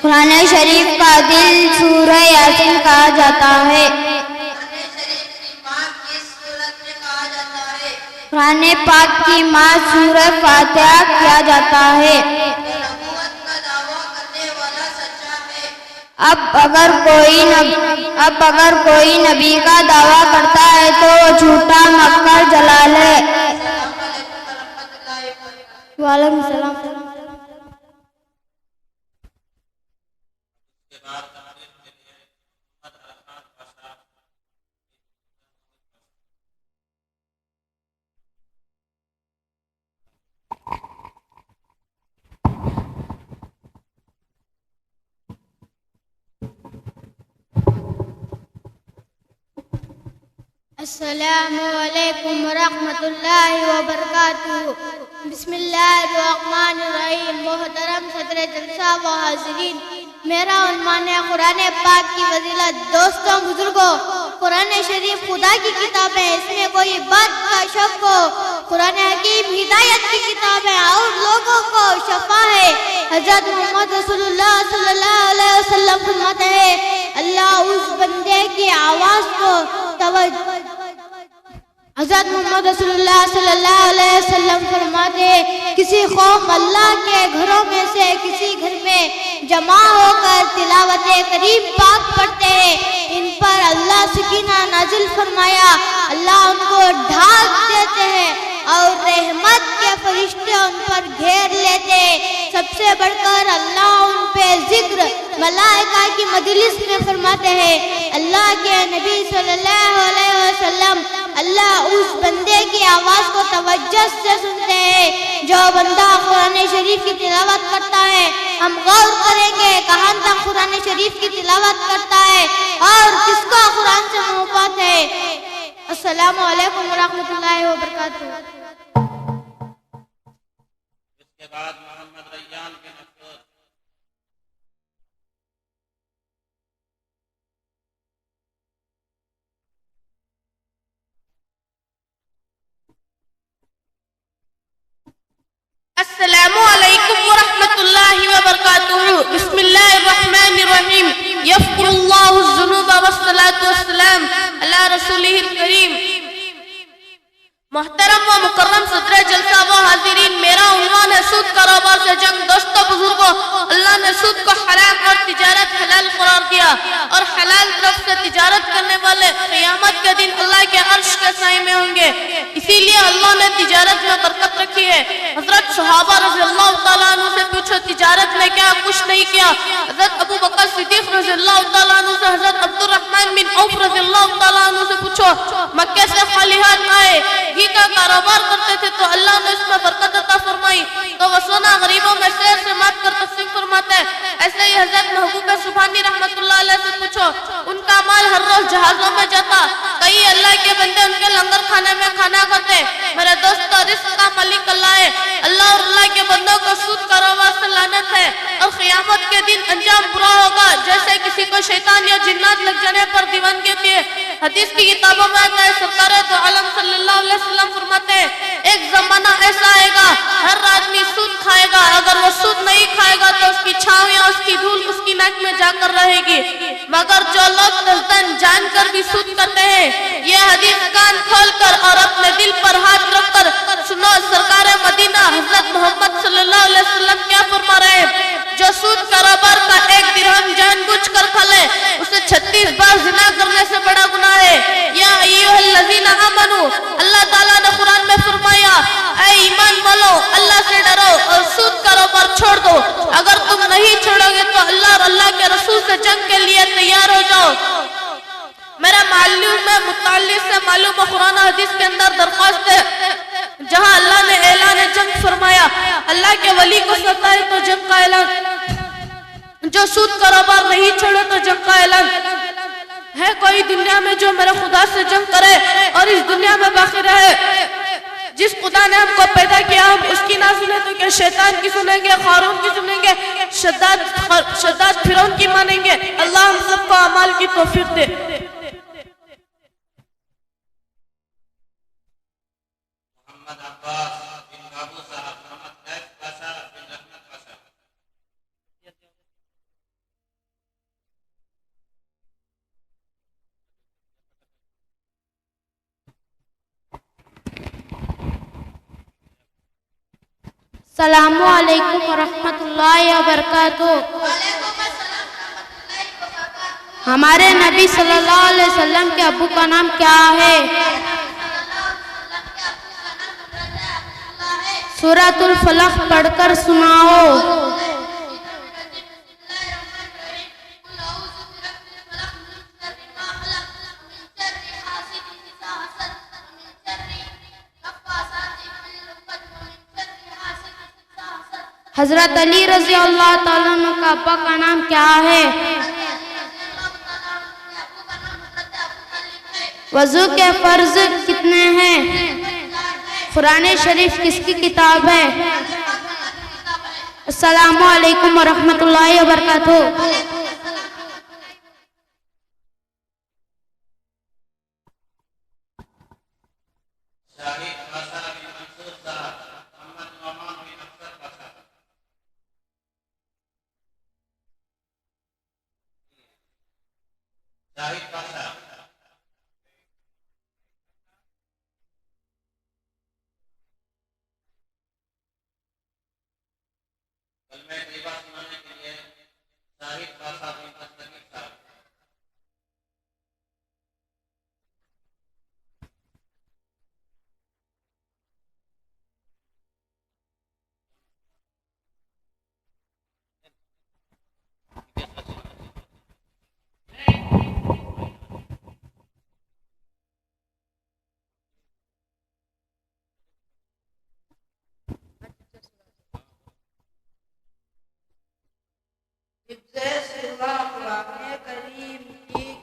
قرآن شریف کا دل سورہ یاسین کہا جاتا ہے. قرآن پاک کی ماں سورہ فاتحہ کیا جاتا ہے. اب اگر کوئی نبی کا دعویٰ کرتا ہے تو وہ جھوٹا مکر جلال ہے. وعلیکم السلام. السلام علیکم ورحمۃ اللہ وبرکاتہ. بسم اللہ الرحمن الرحیم. محترم صدر جلسہ و حاضرین، میرا عنوان ہے قرآن پاک کی فضیلت. دوستوں بزرگوں، قرآن شریف خدا کی کتاب ہے، اس میں کوئی بات کا شک ہو. قرآن حکیم ہدایت کی کتاب ہے اور لوگوں کو شفا ہے. حضرت محمد رسول اللہ صلی اللہ علیہ وسلم فرماتے ہیں، اللہ اس بندے کی آواز کو حضرت محمد رسول اللہ صلی اللہ علیہ وسلم فرماتے ہیں، کسی قوم اللہ کے گھروں میں سے کسی گھر میں جمع ہو کر تلاوت کریم پاک پڑھتے ہیں، ان پر اللہ سکینہ نازل فرمایا، اللہ ان کو ڈھانپ دیتے ہیں اور رحمت کے فرشتے ان پر گھیر لیتے ہیں۔ سب سے بڑھ کر اللہ ان پہ ذکر ملائکہ کی مجلس میں فرماتے ہیں۔ اللہ کے نبی صلی اللہ علیہ وسلم اللہ اس بندے کی آواز کو توجہ سے سنتے ہیں جو بندہ قرآن شریف کی تلاوت کرتا ہے۔ ہم غور کریں گے کہاں تک قرآن شریف کی تلاوت کرتا ہے اور کس کو قرآن سے محبت ہے۔ السلام علیکم ورحمۃ اللہ وبرکاتہ۔ اس کے بعد محمد ریان بن مسعود۔ السلام علیکم ورحمۃ اللہ وبرکاتہ۔ بسم اللہ الرحمن الرحیم۔ یغفر اللہ الذنوب والصلاۃ والسلام علی رسولہ الکریم۔ محترم و مکرم صدر جلسہ و حاضرین، میرا عنوان ہے سود کاروبار سے جنگ۔ دوستو بزرگوں، اللہ نے سود کو حرام اور تجارت حلال قرار دیا، اور حلال طرف سے تجارت کرنے والے قیامت کے دن اللہ کے عرش کے سائے میں ہوں گے۔ اسی لیے اللہ نے تجارت میں برکت رکھی ہے۔ حضرت صحابہ رضی اللہ تعالیٰ عنہ سے پوچھو تجارت میں کیا کچھ نہیں کیا؟ حضرت ابو بکر صدیق رضی اللہ تعالیٰ عنہ سے حضرت عبد الرحمن بن عوف رضی اللہ تعالیٰ عنہ سے پوچھو مکے سے خالی ہاتھ آئے، گھی کا کاروبار کرتے تھے تو اللہ نے اس میں برکت عطا فرمائی، تو وہ سونا غریبوں میں شیر سے مات کر تقسیم فرماتے۔ ایسے ہی حضرت محبوب سبحانی رحمت اللہ علیہ سے پوچھو، ان کا مال ہر روز جہازوں میں جاتا، کئی اللہ کے بندے ان کے لنگر کھانے میں کھانا کھاتے۔ میرے دوستو، رزق کا مالک اللہ ہے۔ اللہ اور اللہ کے بندوں کو سود کاروبار سے لعنت ہے، اور قیامت کے دن انجام برا ہوگا، جیسے کسی کو شیطان یا جنات لگ جانے پر دیوانگی ہوتی ہے۔ حدیث کی کتابوں میں آتا ہے، سرکار دو عالم صلی اللہ علیہ وسلم فرماتے ہیں، ایک زمانہ ایسا آئے گا ہر آدمی سود کھائے گا، اگر وہ سود نہیں کھائے گا تو اس کی چھاؤں یا اس کی دھول اس کی ناک میں جا کر رہے گی، مگر جو لوگ قصداً جان کر بھی سود کرتے ہیں، یہ حدیث کان کھول کر اور اپنے دل پر ہاتھ رکھ کر سنو، سرکار مدینہ حضرت محمد صلی اللہ علیہ وسلم کیا فرما رہے ہیں؟ جو سود کاروبار کا ایک درہم جان بوجھ کر کھا لے، اسے 36 بار زنا کرنے سے بڑا گناہ ہے۔ یا ایھا الذین آمنوا، اللہ تعالیٰ نے قرآن میں فرمایا، اے ایمان والو، اللہ سے ڈرو اور سود کاروبار چھوڑ دو۔ اگر تم نہیں چھوڑو گے تو اللہ اور اللہ کے رسول سے جنگ کے لیے تیار ہو جاؤ۔ میرا معلوم میں متعلق سے معلوم قرآن حدیث کے اندر درخواست ہے، جہاں اللہ نے اعلان جنگ فرمایا، اللہ کے ولی کو ستائے تو جنگ کا اعلان، جو سود کاروبار نہیں چھوڑے تو جنگ کا اعلان۔ ہے کوئی دنیا میں جو میرے خدا سے جنگ کرے اور اس دنیا میں باقی رہے؟ جس خدا نے ہم کو پیدا کیا ہم اس کی نہ سنیں تو کیا شیطان کی سنیں گے، قارون کی سنیں گے، شداد فرعون کی مانیں گے؟ اللہ ہم سب کو اعمال کی توفیق دے۔ محمد عباس بن بابو صاحب، محمد قیس پاشا بن رحمت پاشا۔ السلام علیکم ورحمۃ اللہ وبرکاتہ۔ ہمارے نبی صلی اللہ علیہ وسلم کے ابو کا نام کیا ہے؟ سورۃ الفلق پڑھ کر سناؤ۔ حضرت علی رضی اللہ تعالیٰ عنہ کا ابا کا نام کیا ہے؟ وضو کے فرض کتنے ہیں؟ قرآن شریف کس کی کتاب ہے؟ السلام علیکم ورحمۃ اللہ وبرکاتہ۔ کلمہ طیبہ سنانے کے لیے شاہد پاشا بن مستقیم صاحب.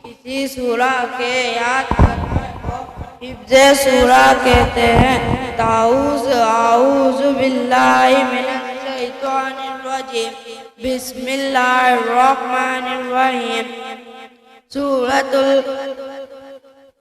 کسی سورہ کے یاد کرنے کو حفظ سورہ کہتے ہیں. اعوذ باللہ من الشیطان الرجیم. بسم اللہ الرحمن الرحیم.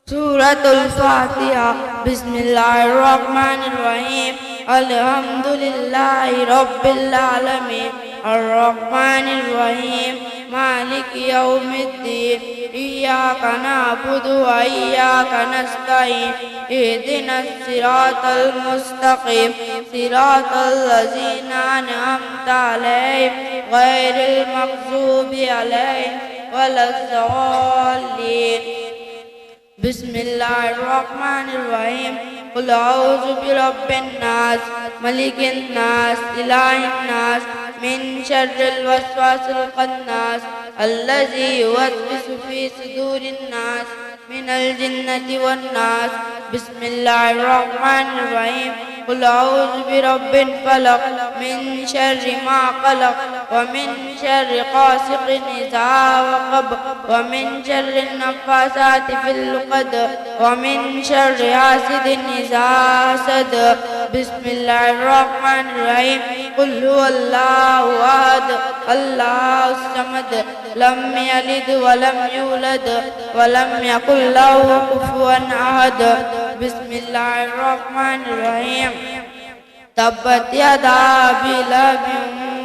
سورة الفاتحہ. بسم اللہ الرحمن الرحیم. الحمدللہ رب العالمین الرحمن الرحیم مالک یوم الدین. ایاک نعبد و ایاک نستعین. اہدنا الصراط المستقیم صراط الذین انعمت علیہم غیر المغضوب علیہم ولا الضالین. بسم اللہ الرحمن الرحیم. قل اعوذ برب الناس ملک الناس الہ الناس من شر الوسواس الخناس الذي يوسوس في صدور الناس من الجنة والناس. بسم اللہ الرحمن الرحیم. قل اعوذ برب الفلق من شر ما خلق ومن شر غاسق اذا وقب ومن شر النفاثات في العقد ومن شر حاسد اذا حسد. بسم اللہ الرحمن الرحیم. قل هو اللہ احد اللہ الصمد لم یلد ولم یولد ولم یکن له کفوا احد. بسم اللہ الرحمن الرحیم. تبت یدا ابی لہب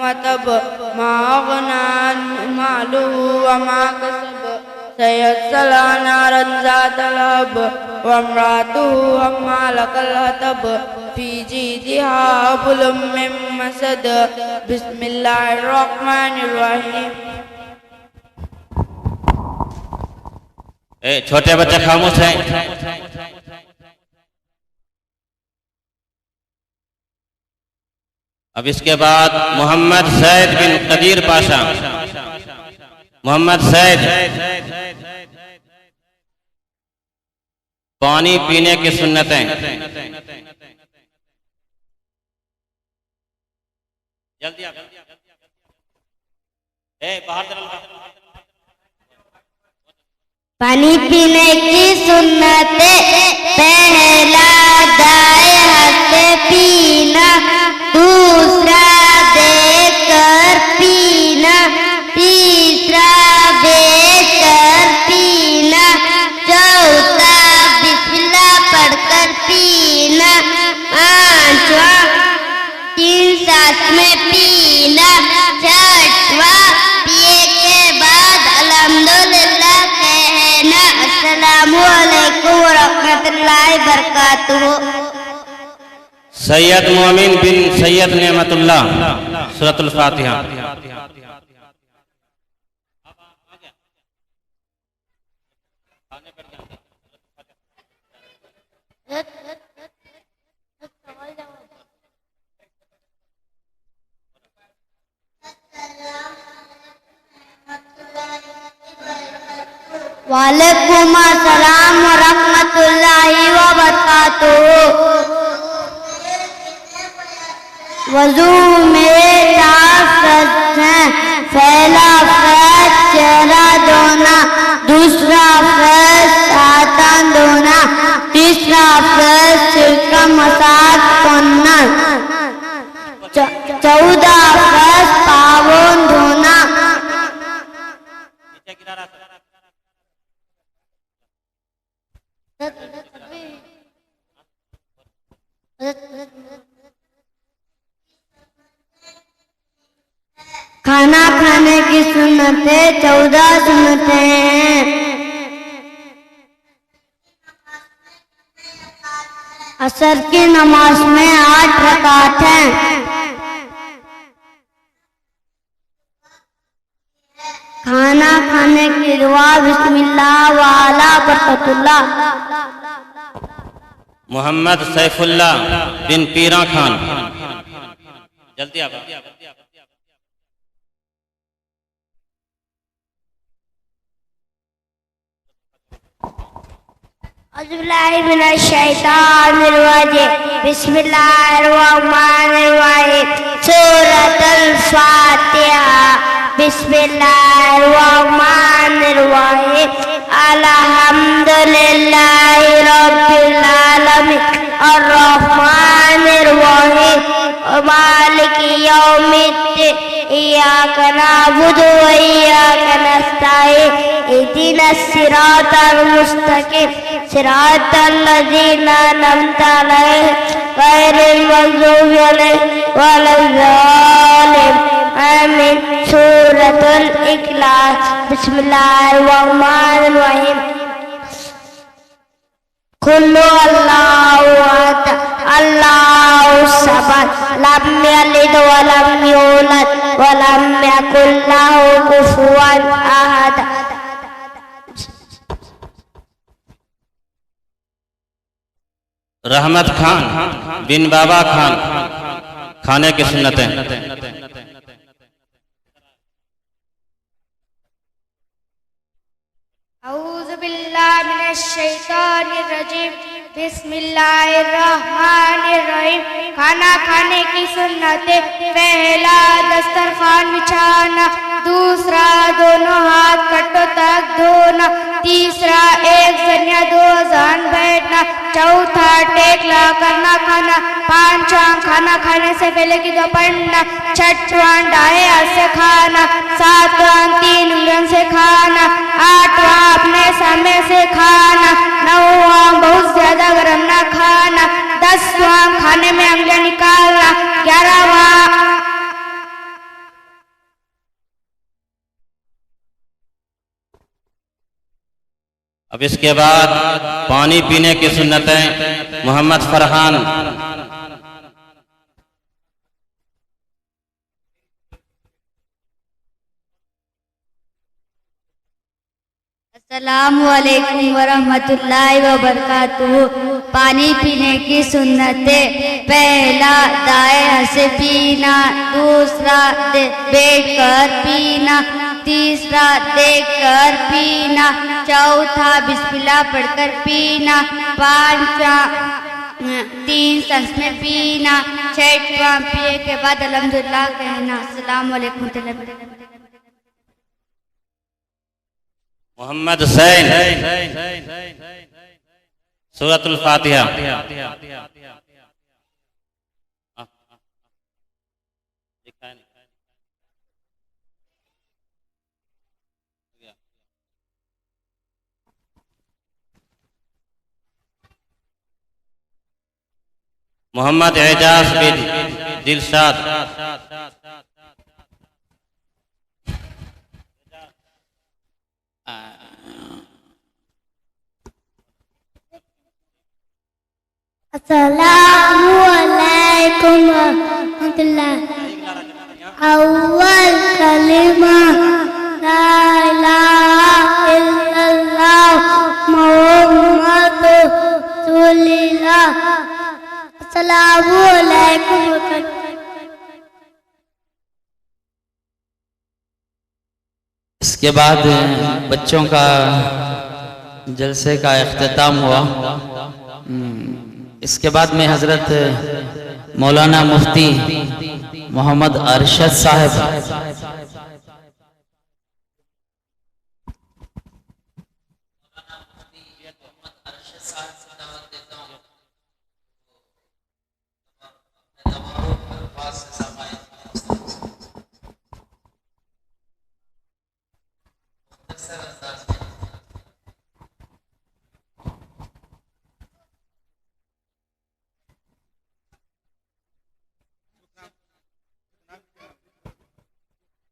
وتب ما اغنی عنہ مالہ وما کسب سیصلی نارا ذات لہب وامرأتہ حمالۃ الحطب فی جیدہا حبل من مسد. بسم اللہ الرحمن الرحیم. چھوٹے بچے خاموش ہیں. اب اس کے بعد محمد سید بن قدیر پاشا. محمد سید پانی پینے کی سنتیں. جلدی آپ باہر پانی پینے کی سنتیں. پہلا دائیں ہاتھ سے پینا, دوسرا دیکھ کر پینا, تیسرا بیٹھ کر پینا, چوتھا بسم اللہ پڑھ کر پینا, پانچواں 3 سانس میں پینا, چھٹواں پیے کے بعد الحمدللہ کہنا. السلام علیکم ورحمۃ اللہ وبرکاتہ. سید مومن بن سید نعمت اللہ سورۃ الفاتحہ. وعلیکم السلام ورحمۃ اللہ وبرکاتہ. وضو میں 4 فرض ہیں. پہلا فرض چہرہ دھونا, دوسرا فرض ہاتھ دھونا, تیسرا فرض سر کا مساج کرنا, 14 فرض پاؤں دھونا. کھانا کھانے کی سنتیں 14 سنتیں ہیں. عصر کی نماز میں 8 رکعت ہیں. دعا بسم اللہ وعلا برکت اللہ. محمد سیف اللہ بن پیراں خان. جلدی آپ. اعوذ باللہ من الشیطان الرجیم بسم اللہ الرحمن الرحیم. سورۃ الفاتحہ. بسم اللہ الرحمن الرحیم. الحمد للہ رب العالمین الرحمن الرحیم مالک یوم الدین. ایاک نعبد و ایاک نستعین. اهدنا الصراط المستقیم صراط الذین انعمت علیہم غیر المغضوب علیہم ولا الضالین آمین. سورۃ الاخلاص. بسم اللہ الرحمن الرحیم. قل اللہ احد اللہ الصمد لم یلد ولم یولد ولم یکن لہ کفوا احد. رحمت خان بن بابا خان. کھانے کی سنتیں. اعوذ باللہ من الشیطان الرجیم بسم اللہ الرحمن الرحیم. کھانا کھانے کی سنتیں. پہلا دسترخوان بچھانا. دوسرا دونوں ہاتھ کٹوں تک دھونا. تیسرا ایک زن یا دو زان بیٹھنا. چوتھا ٹیک لا کرنا کھانا. پانچواں کھانا کھانے سے پہلے کی دعا پڑھنا. چھٹواں دائیں ہاتھ سے کھانا. ساتواں 3 انگلیوں سے کھانا. آٹھواں اپنے سامنے سے کھانا. نواں بہت زیادہ گرم نہ کھانا. 10واں کھانے میں انگلیاں نکالنا. 11واں اب اس کے بعد پانی پینے کی سنتیں. محمد فرحان. السلام علیکم ورحمۃ اللہ وبرکاتہ. پانی پینے کی سنتیں. پہلا دائیں ہاتھ سے پینا. دوسرا بیٹھ کر پینا. تیسرا دیکھ کر پینا. چوتھا بسم اللہ پڑھ کر پینا. پانچواں 3 سانس میں پینا. چھٹواں پیے کے بعد الحمدللہ کہنا. السلام علیکم ورحمۃ اللہ وبرکاتہ. محمد حسین. سورۃ الفاتحہ. محمد اعجاز بن دلشاد. السلام علیکم ورحمۃ اللہ. اول کلمہ لا الہ الا اللہ محمد رسول اللہ. السلام علیکم ورحمۃ اللہ. اس کے بعد بچوں کا جلسے کا اختتام ہوا. اس کے بعد میں حضرت مولانا مفتی محمد ارشد صاحب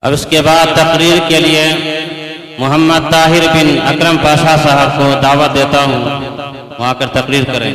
اب اس کے بعد تقریر کے لیے محمد طاہر بن اکرم پاشا صاحب کو دعوت دیتا ہوں وہاں کر تقریر کریں.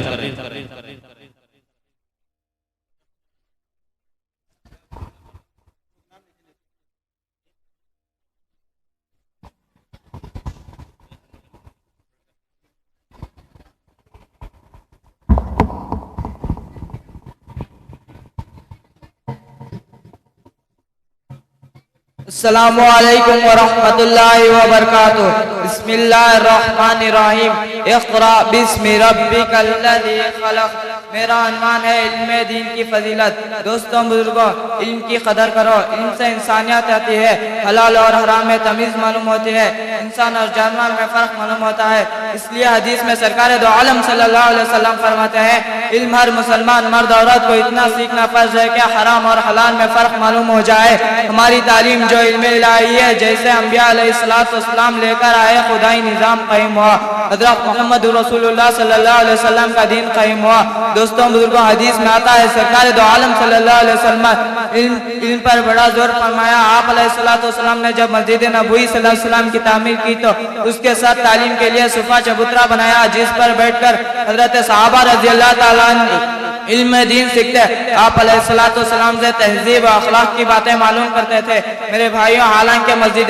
السلام علیکم ورحمۃ اللہ وبرکاتہ. بسم اللہ الرحمن الرحیم. اقرأ بسم ربک الذی خلق. میرا عنوان ہے علم دین کی فضیلت. دوستوں بزرگوں، علم کی قدر کرو. علم سے انسانیت آتی ہے. حلال اور حرام میں تمیز معلوم ہوتی ہے. انسان اور جانور میں فرق معلوم ہوتا ہے. اس لیے حدیث میں سرکار دو عالم صلی اللہ علیہ وسلم فرماتے ہیں علم ہر مسلمان مرد عورت کو اتنا سیکھنا فرض ہے کہ حرام اور حلال میں فرق معلوم ہو جائے. ہماری تعلیم جو علم الہی ہے، جیسے انبیاء علیہ السلام لے کر آئے، خدائی نظام قائم ہوا. حضرت محمد رسول اللہ صلی اللہ علیہ وسلم کا دین قائم ہوا. دوستوں بزرگوں، حدیث میں آتا ہے سرکار دو عالم صلی اللہ علیہ وسلم علم پر بڑا زور فرمایا. آپ علیہ السلام نے جب مسجد نبوی صلی اللہ علیہ وسلم کی تعمیر کی تو اس کے ساتھ تعلیم کے لیے صفا چبوترا بنایا، جس پر بیٹھ کر حضرت صحابہ رضی اللہ تعالیٰ عنہ علم دین سیکھتے. آپ علیہ السلام سے تہذیب و اخلاق کی باتیں معلوم کرتے تھے. میرے بھائیوں، حالانکہ مسجد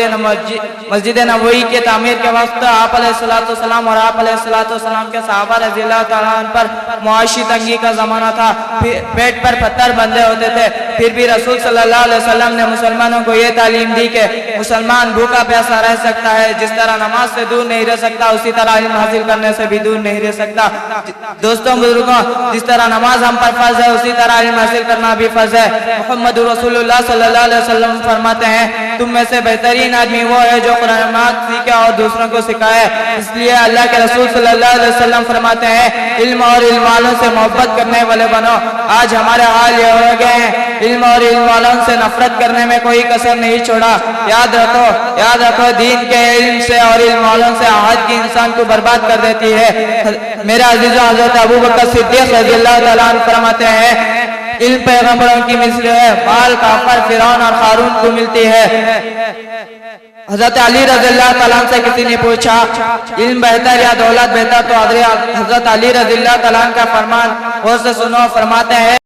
نبوی کی تعمیر کے وقت آپ علیہ السلام اور آپ علیہ السلام کے صحابہ رضی اللہ تعالیٰ عنہ پر معاشی تنگی کا زمانہ تھا. پیٹ پر پتھر بندھے ہوتے تھے. پھر بھی رسول صلی اللہ علیہ وسلم نے مسلمانوں کو یہ تعلیم دی کہ مسلمان بھوکا پیاسا رہ سکتا ہے. جس طرح نماز سے دور نہیں رہ سکتا، اسی طرح علم حاصل کرنے سے بھی دور نہیں رہ سکتا. دوستوں بزرگوں، جس طرح نماز ہم پر فرض ہے، اسی طرح علم حاصل کرنا بھی فرض ہے. محمد رسول اللہ صلی اللہ علیہ وسلم فرماتے ہیں تم میں سے بہترین آدمی وہ ہے جو قرآن سیکھے اور دوسروں کو سکھائے. اس لیے اللہ کے رسول صلی اللہ علیہ وسلم فرماتے ہیں علم اور علم والوں سے محبت کرنے والے بنو. آج ہمارے حال یہ ہو گئے ہیں، علم اور علم والوں سے نفرت کرنے میں کوئی کسر نہیں چھوڑا. یاد رکھو دین کے علم سے اور علم والوں سے عہد کی انسان کو برباد کر دیتی ہے. میرے عزیزوں، حضرت ابو بکر صدیق رضی اللہ تعالیٰ عنہ فرماتے ہیں علم پیغمبروں کی مثل ہے، مال کافر فرعون اور قارون کو ملتی ہے. حضرت علی رضی اللہ تعالیٰ عنہ سے کسی نے پوچھا علم بہتر یا دولت بہتر، تو حضرت علی رضی اللہ تعالیٰ عنہ کا فرمان غور سے سنو. فرماتے ہیں